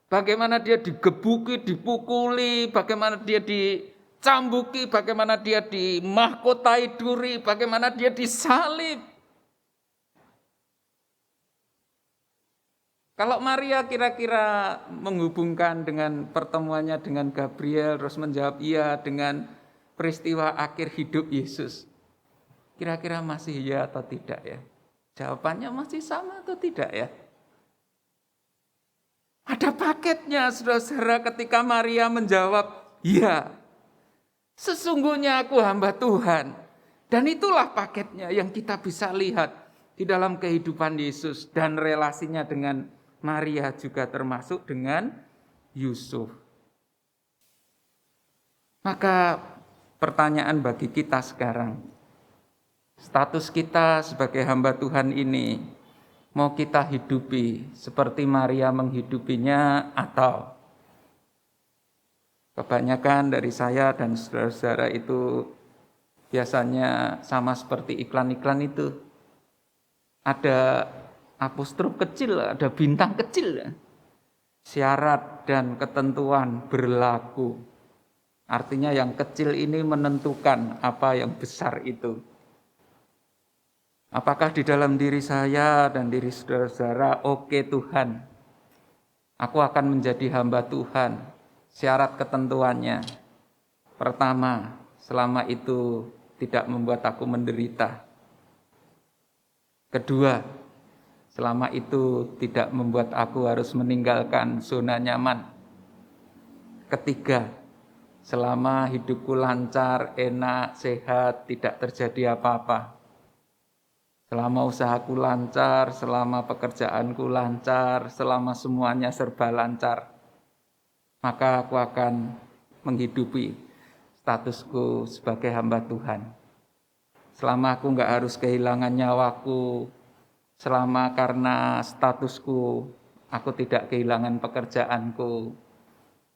Bagaimana dia digebuki, dipukuli, bagaimana dia dicambuki, bagaimana dia dimahkotai duri, bagaimana dia disalib. Kalau Maria kira-kira menghubungkan dengan pertemuannya dengan Gabriel, terus menjawab iya dengan peristiwa akhir hidup Yesus. Kira-kira masih iya atau tidak ya? Jawabannya masih sama atau tidak ya? Ada paketnya, saudara-saudara, ketika Maria menjawab, iya, sesungguhnya aku hamba Tuhan. Dan itulah paketnya yang kita bisa lihat di dalam kehidupan Yesus dan relasinya dengan Maria juga termasuk dengan Yusuf. Maka pertanyaan bagi kita sekarang, status kita sebagai hamba Tuhan ini, mau kita hidupi seperti Maria menghidupinya atau kebanyakan dari saya dan saudara-saudara itu biasanya sama seperti iklan-iklan itu. Ada apostrof kecil, ada bintang kecil. Syarat dan ketentuan berlaku. Artinya yang kecil ini menentukan apa yang besar itu. Apakah di dalam diri saya dan diri saudara-saudara, oke Tuhan, aku akan menjadi hamba Tuhan. Syarat ketentuannya, pertama, selama itu tidak membuat aku menderita. Kedua, selama itu tidak membuat aku harus meninggalkan zona nyaman. Ketiga, selama hidupku lancar, enak, sehat, tidak terjadi apa-apa. Selama usahaku lancar, selama pekerjaanku lancar, selama semuanya serba lancar, maka aku akan menghidupi statusku sebagai hamba Tuhan. Selama aku nggak harus kehilangan nyawaku, selama karena statusku aku tidak kehilangan pekerjaanku,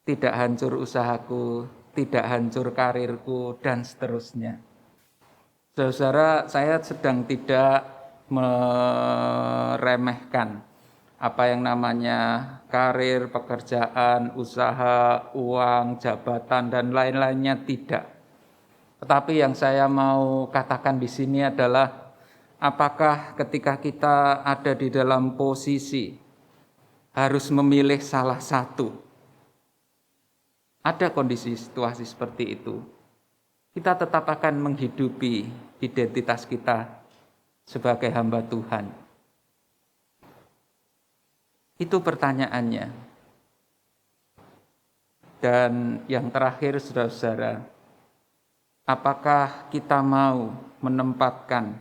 tidak hancur usahaku, tidak hancur karirku, dan seterusnya. Saudara, saya sedang tidak meremehkan apa yang namanya karir, pekerjaan, usaha, uang, jabatan, dan lain-lainnya, tidak. Tetapi yang saya mau katakan di sini adalah, apakah ketika kita ada di dalam posisi harus memilih salah satu? Ada kondisi situasi seperti itu. Kita tetap akan menghidupi identitas kita sebagai hamba Tuhan. Itu pertanyaannya. Dan yang terakhir, saudara-saudara, apakah kita mau menempatkan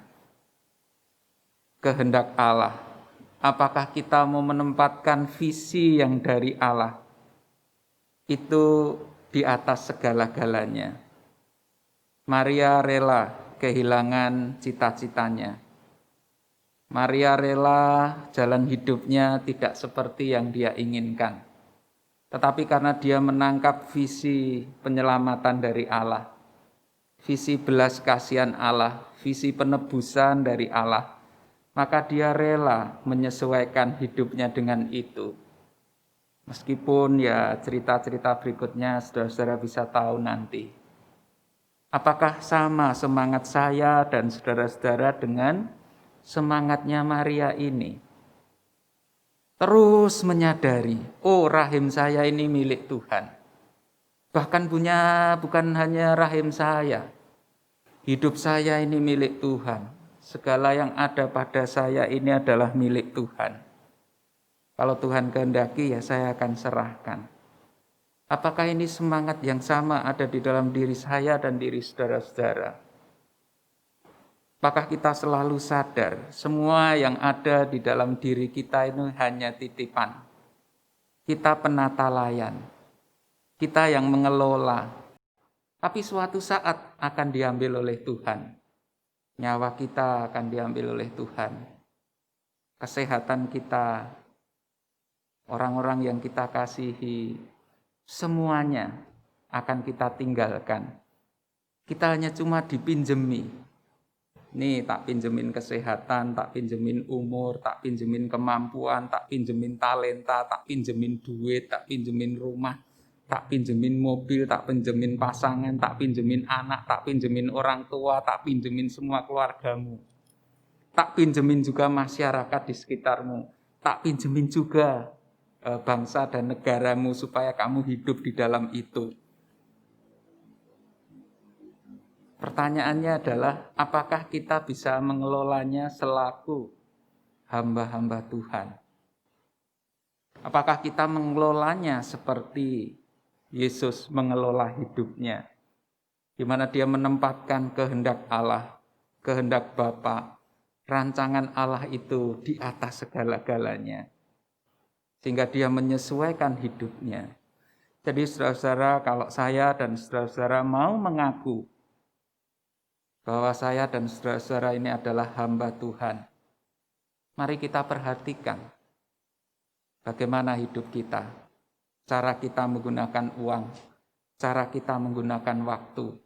kehendak Allah? Apakah kita mau menempatkan visi yang dari Allah itu di atas segala-galanya? Maria rela kehilangan cita-citanya. Maria rela jalan hidupnya tidak seperti yang dia inginkan. Tetapi karena dia menangkap visi penyelamatan dari Allah, visi belas kasihan Allah, visi penebusan dari Allah, maka dia rela menyesuaikan hidupnya dengan itu. Meskipun ya cerita-cerita berikutnya saudara-saudara bisa tahu nanti. Apakah sama semangat saya dan saudara-saudara dengan semangatnya Maria ini? Terus menyadari, oh rahim saya ini milik Tuhan. Bahkan bukan hanya rahim saya, hidup saya ini milik Tuhan. Segala yang ada pada saya ini adalah milik Tuhan. Kalau Tuhan kehendaki ya saya akan serahkan. Apakah ini semangat yang sama ada di dalam diri saya dan diri saudara-saudara? Apakah kita selalu sadar semua yang ada di dalam diri kita ini hanya titipan? Kita penata layan. kita yang mengelola. Tapi suatu saat akan diambil oleh Tuhan. Nyawa kita akan diambil oleh Tuhan. Kesehatan kita, orang-orang yang kita kasihi, semuanya akan kita tinggalkan. Kita hanya cuma dipinjemi. Nih, tak pinjemin kesehatan, tak pinjemin umur, tak pinjemin kemampuan, tak pinjemin talenta, tak pinjemin duit, tak pinjemin rumah, tak pinjemin mobil, tak pinjemin pasangan, tak pinjemin anak, tak pinjemin orang tua, tak pinjemin semua keluargamu. Tak pinjemin juga masyarakat di sekitarmu. Tak pinjemin juga bangsa dan negaramu supaya kamu hidup di dalam itu. Pertanyaannya adalah, apakah kita bisa mengelolanya selaku hamba-hamba Tuhan? Apakah kita mengelolanya seperti Yesus mengelola hidupnya, di mana dia menempatkan kehendak Allah, kehendak Bapa, rancangan Allah itu di atas segala-galanya, sehingga dia menyesuaikan hidupnya. Jadi saudara-saudara, kalau saya dan saudara-saudara mau mengaku bahwa saya dan saudara-saudara ini adalah hamba Tuhan, mari kita perhatikan bagaimana hidup kita, cara kita menggunakan uang, cara kita menggunakan waktu,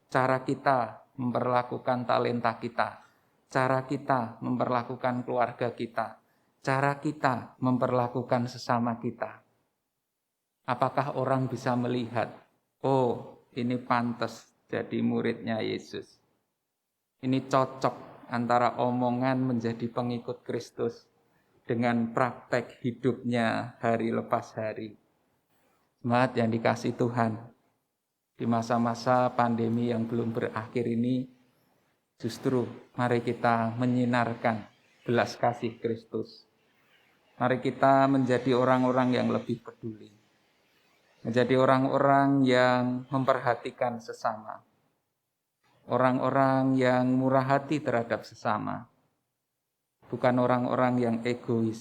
cara kita memperlakukan talenta kita, cara kita memperlakukan keluarga kita, cara kita memperlakukan sesama kita. Apakah orang bisa melihat, oh ini pantas jadi muridnya Yesus. Ini cocok antara omongan menjadi pengikut Kristus dengan praktek hidupnya hari lepas hari. Jemaat yang dikasih Tuhan, di masa-masa pandemi yang belum berakhir ini, justru mari kita menyinarkan belas kasih Kristus. Mari kita menjadi orang-orang yang lebih peduli. Menjadi orang-orang yang memperhatikan sesama. Orang-orang yang murah hati terhadap sesama. Bukan orang-orang yang egois.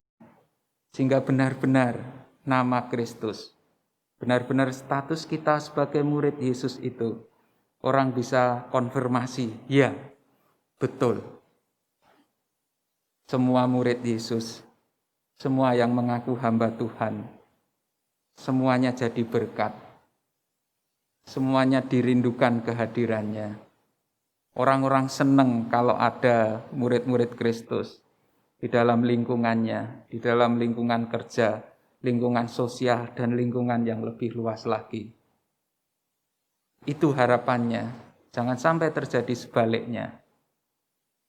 Sehingga benar-benar nama Kristus, benar-benar status kita sebagai murid Yesus itu, orang bisa konfirmasi, ya, betul. Semua murid Yesus, semua yang mengaku hamba Tuhan, semuanya jadi berkat. Semuanya dirindukan kehadirannya. Orang-orang senang kalau ada murid-murid Kristus di dalam lingkungannya, di dalam lingkungan kerja, lingkungan sosial, dan lingkungan yang lebih luas lagi. Itu harapannya. Jangan sampai terjadi sebaliknya.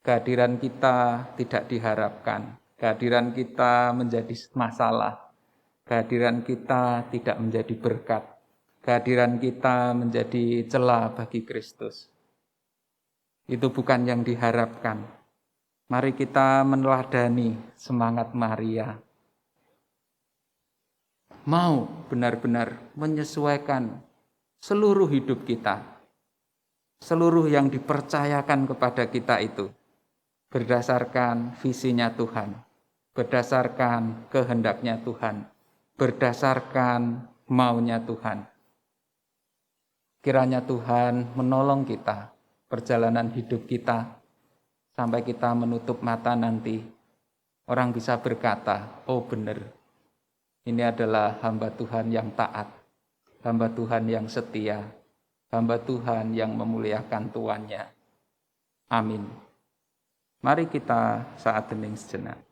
Kehadiran kita tidak diharapkan. Kehadiran kita menjadi masalah. Kehadiran kita tidak menjadi berkat. Kehadiran kita menjadi celah bagi Kristus. Itu bukan yang diharapkan. Mari kita meneladani semangat Maria. Mau benar-benar menyesuaikan seluruh hidup kita. Seluruh yang dipercayakan kepada kita itu. Berdasarkan visinya Tuhan. Berdasarkan kehendaknya Tuhan. Berdasarkan maunya Tuhan. Kiranya Tuhan menolong kita. Perjalanan hidup kita, sampai kita menutup mata nanti, orang bisa berkata, oh benar, ini adalah hamba Tuhan yang taat, hamba Tuhan yang setia, hamba Tuhan yang memuliakan tuannya. Amin. Mari kita saat hening sejenak.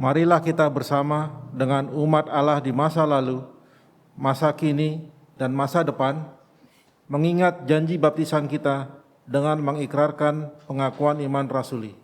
marilah kita bersama dengan umat Allah di masa lalu, masa kini, dan masa depan, mengingat janji baptisan kita dengan mengikrarkan pengakuan iman rasuli.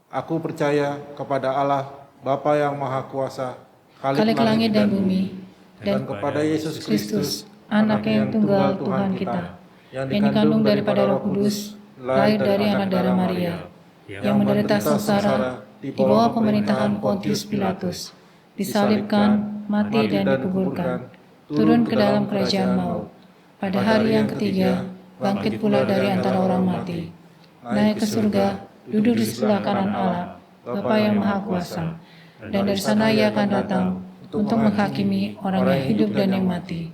Aku percaya kepada Allah, Bapa yang Maha Kuasa, Khalik langit dan bumi, dan kepada Yesus Kristus, anak yang tunggal Tuhan kita, yang dikandung daripada Roh Kudus, lahir dari anak darah Maria, yang menderita sengsara di bawah pemerintahan Pontius Pilatus, disalibkan, mati dan dikuburkan, turun ke dalam kerajaan maut. Pada hari yang ketiga, bangkit pula dari antara orang mati, naik ke surga, duduk di sebelah kanan Allah, Bapa yang Maha Kuasa, dan dari sana Ia akan datang untuk menghakimi orang yang hidup dan yang mati.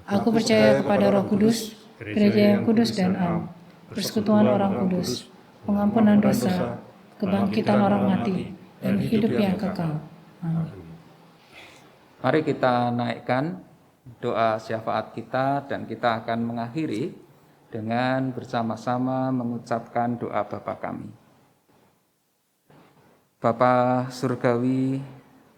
Aku percaya kepada Roh Kudus, gereja yang kudus dan am, persekutuan orang kudus, pengampunan dosa, kebangkitan orang mati, dan hidup yang kekal. Amin. Mari kita naikkan doa syafaat kita dan kita akan mengakhiri dengan bersama-sama mengucapkan doa Bapa kami. Bapa Surgawi,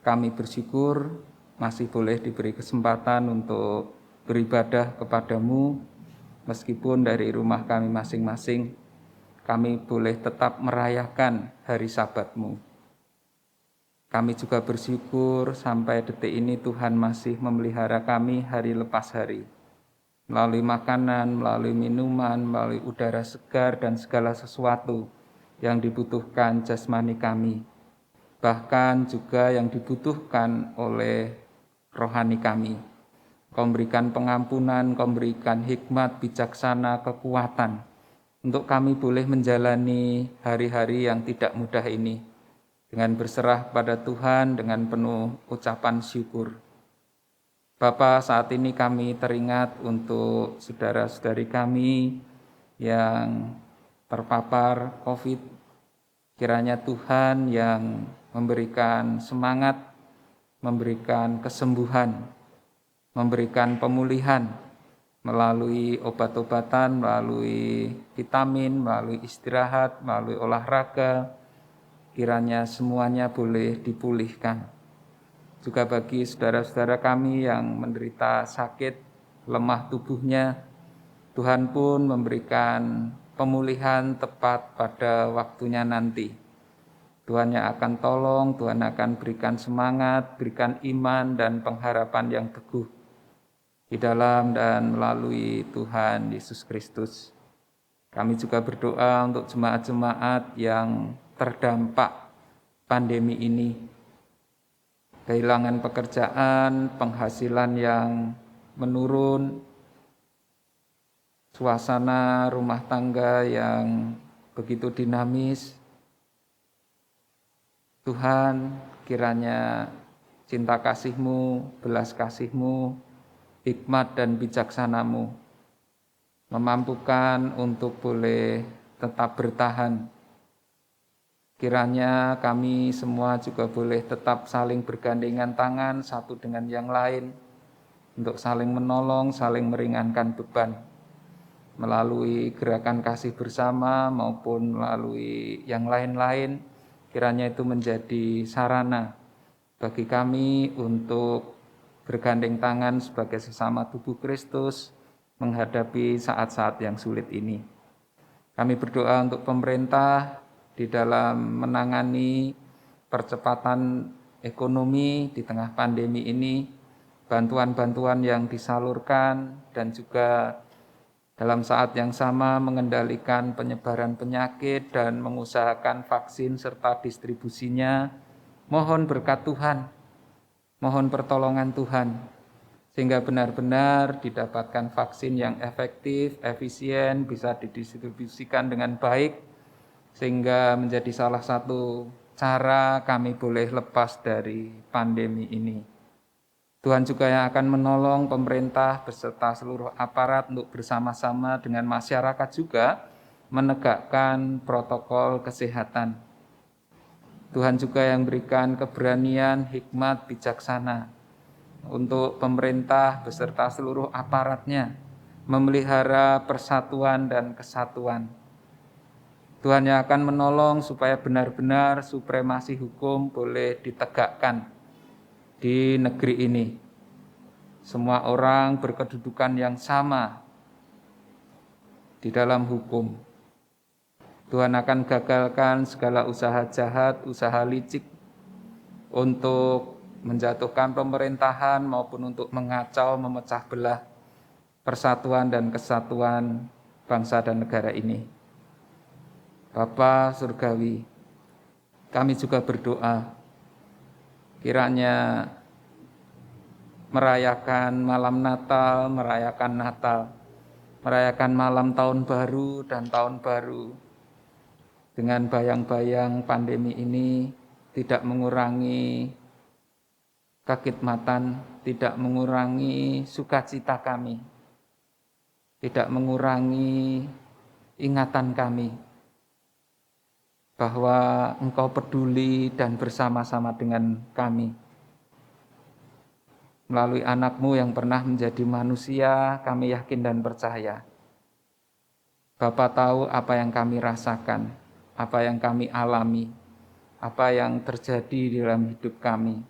kami bersyukur masih boleh diberi kesempatan untuk beribadah kepadamu, meskipun dari rumah kami masing-masing, kami boleh tetap merayakan hari Sabat-Mu. Kami juga bersyukur sampai detik ini Tuhan masih memelihara kami hari lepas hari. Melalui makanan, melalui minuman, melalui udara segar dan segala sesuatu yang dibutuhkan jasmani kami. Bahkan juga yang dibutuhkan oleh rohani kami. Kau memberikan pengampunan, Kau memberikan hikmat, bijaksana, kekuatan untuk kami boleh menjalani hari-hari yang tidak mudah ini dengan berserah pada Tuhan dengan penuh ucapan syukur. Bapa, saat ini kami teringat untuk saudara-saudari kami yang terpapar COVID. Kiranya Tuhan yang memberikan semangat, memberikan kesembuhan, memberikan pemulihan melalui obat-obatan, melalui vitamin, melalui istirahat, melalui olahraga. Kiranya semuanya boleh dipulihkan. Juga bagi saudara-saudara kami yang menderita sakit, lemah tubuhnya, Tuhan pun memberikan pemulihan tepat pada waktunya nanti. Tuhan yang akan tolong, Tuhan akan berikan semangat, berikan iman dan pengharapan yang teguh di dalam dan melalui Tuhan Yesus Kristus. Kami juga berdoa untuk jemaat-jemaat yang terdampak pandemi ini. Kehilangan pekerjaan, penghasilan yang menurun, suasana rumah tangga yang begitu dinamis. Tuhan, kiranya cinta kasih-Mu, belas kasih-Mu, hikmat dan bijaksana-Mu memampukan untuk boleh tetap bertahan. Kiranya kami semua juga boleh tetap saling bergandengan tangan satu dengan yang lain untuk saling menolong, saling meringankan beban melalui gerakan kasih bersama maupun melalui yang lain-lain. Kiranya itu menjadi sarana bagi kami untuk bergandeng tangan sebagai sesama tubuh Kristus menghadapi saat-saat yang sulit ini. Kami berdoa untuk pemerintah di dalam menangani percepatan ekonomi di tengah pandemi ini, bantuan-bantuan yang disalurkan dan juga dalam saat yang sama mengendalikan penyebaran penyakit dan mengusahakan vaksin serta distribusinya. Mohon berkat Tuhan, mohon pertolongan Tuhan, sehingga benar-benar didapatkan vaksin yang efektif, efisien, bisa didistribusikan dengan baik, sehingga menjadi salah satu cara kami boleh lepas dari pandemi ini. Tuhan juga yang akan menolong pemerintah beserta seluruh aparat untuk bersama-sama dengan masyarakat juga menegakkan protokol kesehatan. Tuhan juga yang berikan keberanian, hikmat, bijaksana untuk pemerintah beserta seluruh aparatnya memelihara persatuan dan kesatuan. Tuhan yang akan menolong supaya benar-benar supremasi hukum boleh ditegakkan di negeri ini. Semua orang berkedudukan yang sama di dalam hukum. Tuhan akan gagalkan segala usaha jahat, usaha licik untuk menjatuhkan pemerintahan maupun untuk mengacau, memecah belah persatuan dan kesatuan bangsa dan negara ini. Bapa Surgawi, kami juga berdoa kiranya merayakan malam Natal, merayakan malam tahun baru dan tahun baru dengan bayang-bayang pandemi ini tidak mengurangi kekidmatan, tidak mengurangi sukacita kami, tidak mengurangi ingatan kami bahwa Engkau peduli dan bersama-sama dengan kami. Melalui anak-Mu yang pernah menjadi manusia, kami yakin dan percaya. Bapa tahu apa yang kami rasakan, apa yang kami alami, apa yang terjadi di dalam hidup kami.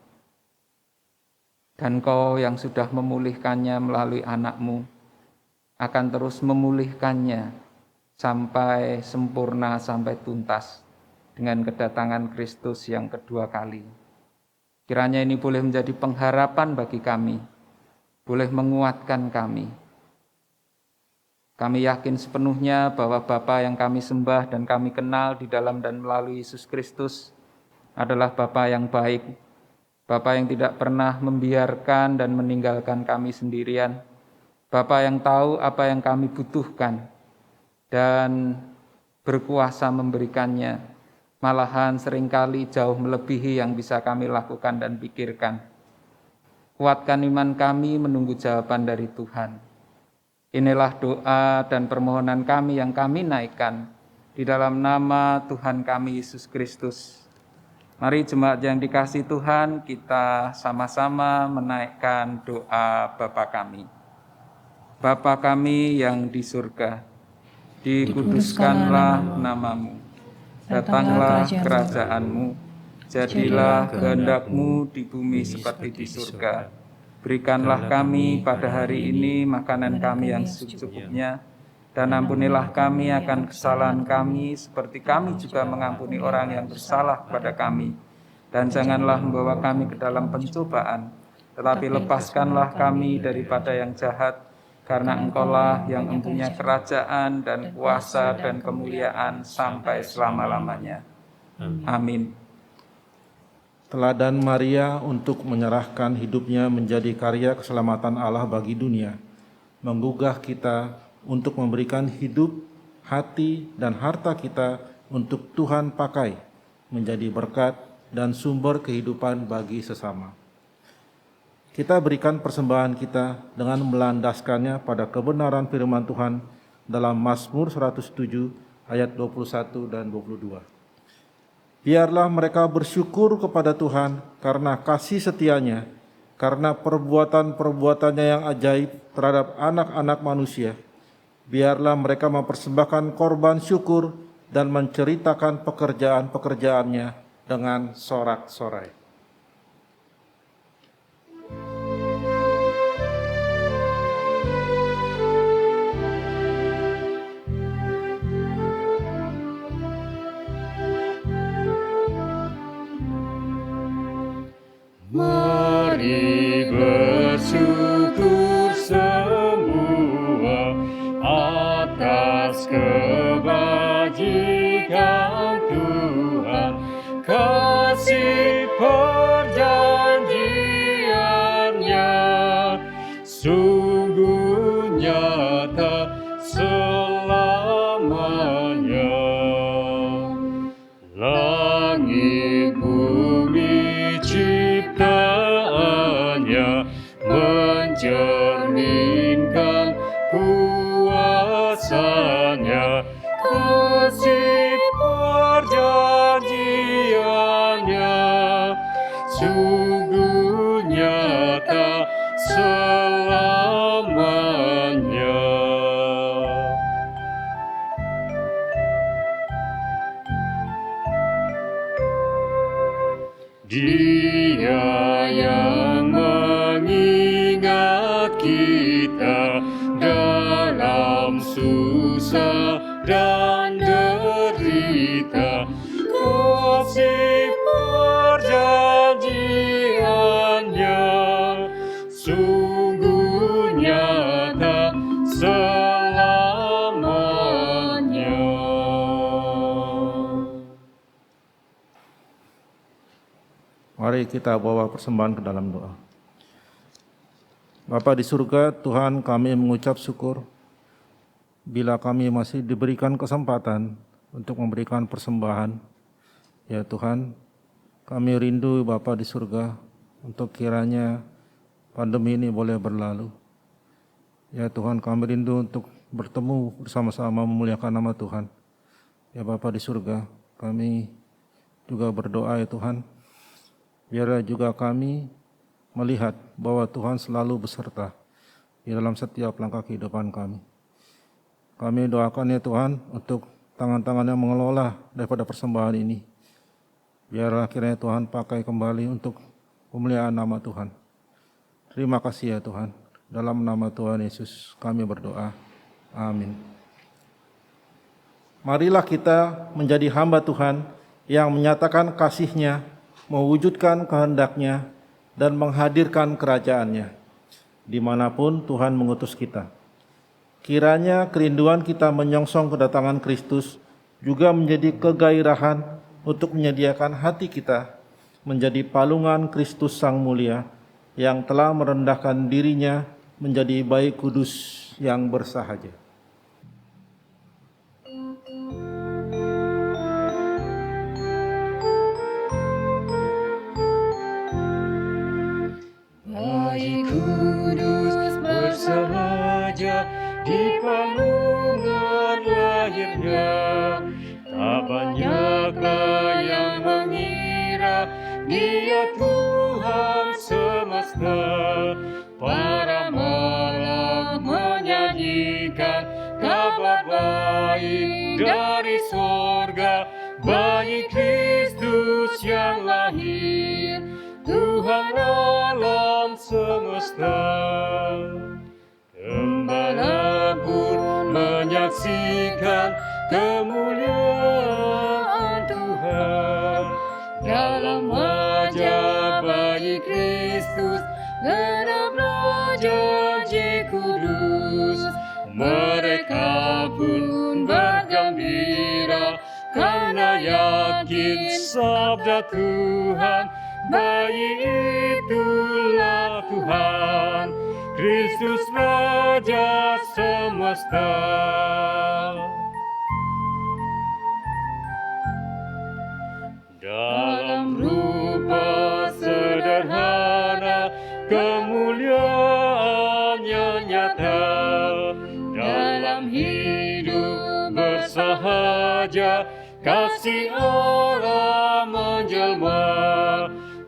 Dan Engkau yang sudah memulihkannya melalui anak-Mu, akan terus memulihkannya sampai sempurna, sampai tuntas dengan kedatangan Kristus yang kedua kali. Kiranya ini boleh menjadi pengharapan bagi kami, boleh menguatkan kami. Kami yakin sepenuhnya bahwa Bapa yang kami sembah dan kami kenal di dalam dan melalui Yesus Kristus adalah Bapa yang baik, Bapa yang tidak pernah membiarkan dan meninggalkan kami sendirian, Bapa yang tahu apa yang kami butuhkan dan berkuasa memberikannya, malahan seringkali jauh melebihi yang bisa kami lakukan dan pikirkan. Kuatkan iman kami menunggu jawaban dari Tuhan. Inilah doa dan permohonan kami yang kami naikkan di dalam nama Tuhan kami Yesus Kristus. Mari jemaat yang dikasihi Tuhan, kita sama-sama menaikkan doa Bapa kami. Bapa kami yang di surga, dikuduskanlah nama-Mu. Datanglah kerajaan-Mu, jadilah kehendak-Mu di bumi seperti di surga. Berikanlah kami pada hari ini makanan kami yang secukupnya, dan ampunilah kami akan kesalahan kami seperti kami juga mengampuni orang yang bersalah kepada kami. Dan janganlah membawa kami ke dalam pencobaan, tetapi lepaskanlah kami daripada yang jahat, karena Engkaulah yang mempunyai kerajaan dan kuasa dan kemuliaan sampai selama-lamanya. Amin. Teladan Maria untuk menyerahkan hidupnya menjadi karya keselamatan Allah bagi dunia, menggugah kita untuk memberikan hidup, hati, dan harta kita untuk Tuhan pakai menjadi berkat dan sumber kehidupan bagi sesama. Kita berikan persembahan kita dengan melandaskannya pada kebenaran firman Tuhan dalam Mazmur 107 ayat 21 dan 22. Biarlah mereka bersyukur kepada Tuhan karena kasih setianya, karena perbuatan-perbuatannya yang ajaib terhadap anak-anak manusia. Biarlah mereka mempersembahkan korban syukur dan menceritakan pekerjaan-pekerjaannya dengan sorak-sorai. Mari bersyukur semua atas kebajikan Tuhan, kasih perjanjiannya sungguh nyata selamanya. Langit bumi ciptaannya mencerminkan kuasanya, kasih perjanjiannya sungguh nyata selamanya. Dia yang mengingat kita dalam susah dan derita. Kasih perjanjiannya sungguh nyata selamanya. Mari kita bawa persembahan ke dalam doa. Bapa di surga, Tuhan, kami mengucap syukur bila kami masih diberikan kesempatan untuk memberikan persembahan. Ya Tuhan, kami rindu Bapa di surga untuk kiranya pandemi ini boleh berlalu. Ya Tuhan, kami rindu untuk bertemu bersama-sama memuliakan nama Tuhan. Ya Bapa di surga, kami juga berdoa ya Tuhan, biarlah juga kami melihat bahwa Tuhan selalu beserta di dalam setiap langkah kehidupan kami. Kami doakan ya Tuhan untuk tangan-tangan yang mengelola daripada persembahan ini. Biarlah kiranya Tuhan pakai kembali untuk pemuliaan nama Tuhan. Terima kasih ya Tuhan. Dalam nama Tuhan Yesus kami berdoa. Amin. Marilah kita menjadi hamba Tuhan yang menyatakan kasih-Nya, mewujudkan kehendak-Nya, dan menghadirkan kerajaan-Nya dimanapun Tuhan mengutus kita. Kiranya kerinduan kita menyongsong kedatangan Kristus juga menjadi kegairahan untuk menyediakan hati kita menjadi palungan Kristus Sang Mulia yang telah merendahkan dirinya menjadi bayi kudus yang bersahaja. Bayi kudus bersahaja di palungan lahirnya. Tak banyakkah yang mengira Dia Tuhan semesta. Para malaikat menyanyikan kabar baik dari sorga. Bayi Kristus yang lahir, Tuhan alam semesta. Gembala pun menyaksikan kemuliaan Tuhan. Dalam wajah bayi Kristus genaplah janji kudus. Mereka pun bergembira karena yakin sabda Tuhan. Bayi itulah Tuhan, Kristus Raja semesta. Dalam rupa sederhana, kemuliaannya nyata. Dalam hidup bersahaja, kasih Allah menjelma.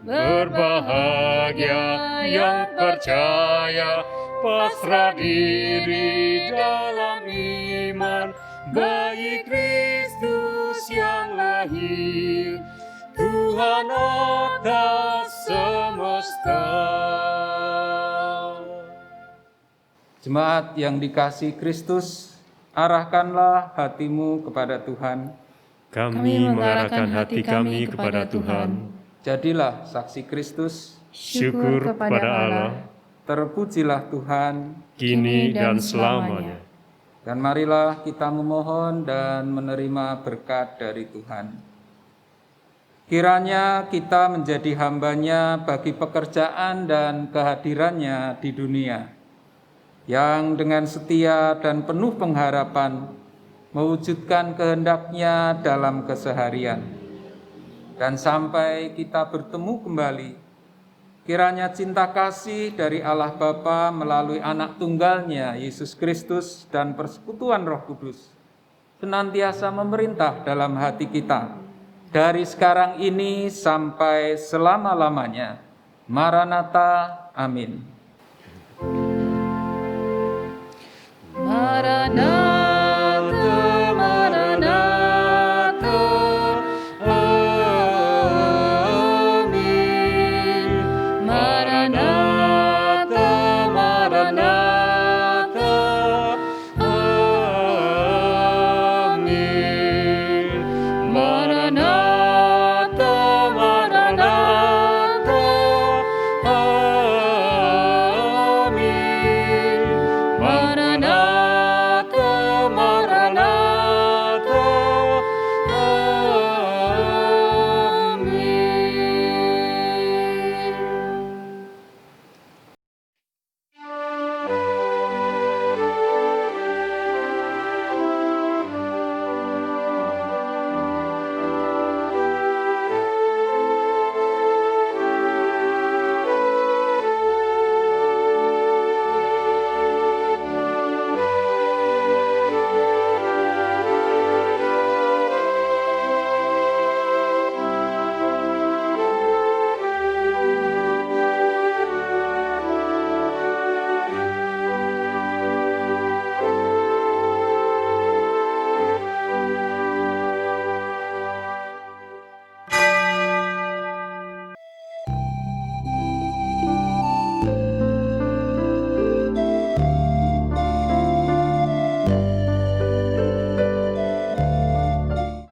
Berbahagia yang percaya, pasrah diri dalam iman. Bayi Kristus yang lahir, Tuhan atas semesta. Jemaat yang dikasihi Kristus, arahkanlah hatimu kepada Tuhan. Kami mengarahkan hati kami kepada Tuhan. Jadilah saksi Kristus. Syukur kepada Allah, Terpujilah Tuhan. kini dan selamanya. Dan marilah kita memohon dan menerima berkat dari Tuhan. Kiranya kita menjadi hamba-Nya bagi pekerjaan dan kehadirannya di dunia, yang dengan setia dan penuh pengharapan mewujudkan kehendak-Nya dalam keseharian. Dan sampai kita bertemu kembali, kiranya cinta kasih dari Allah Bapa melalui anak tunggal-Nya Yesus Kristus dan persekutuan Roh Kudus senantiasa memerintah dalam hati kita dari sekarang ini sampai selama-lamanya. Maranatha, amin. Maranatha.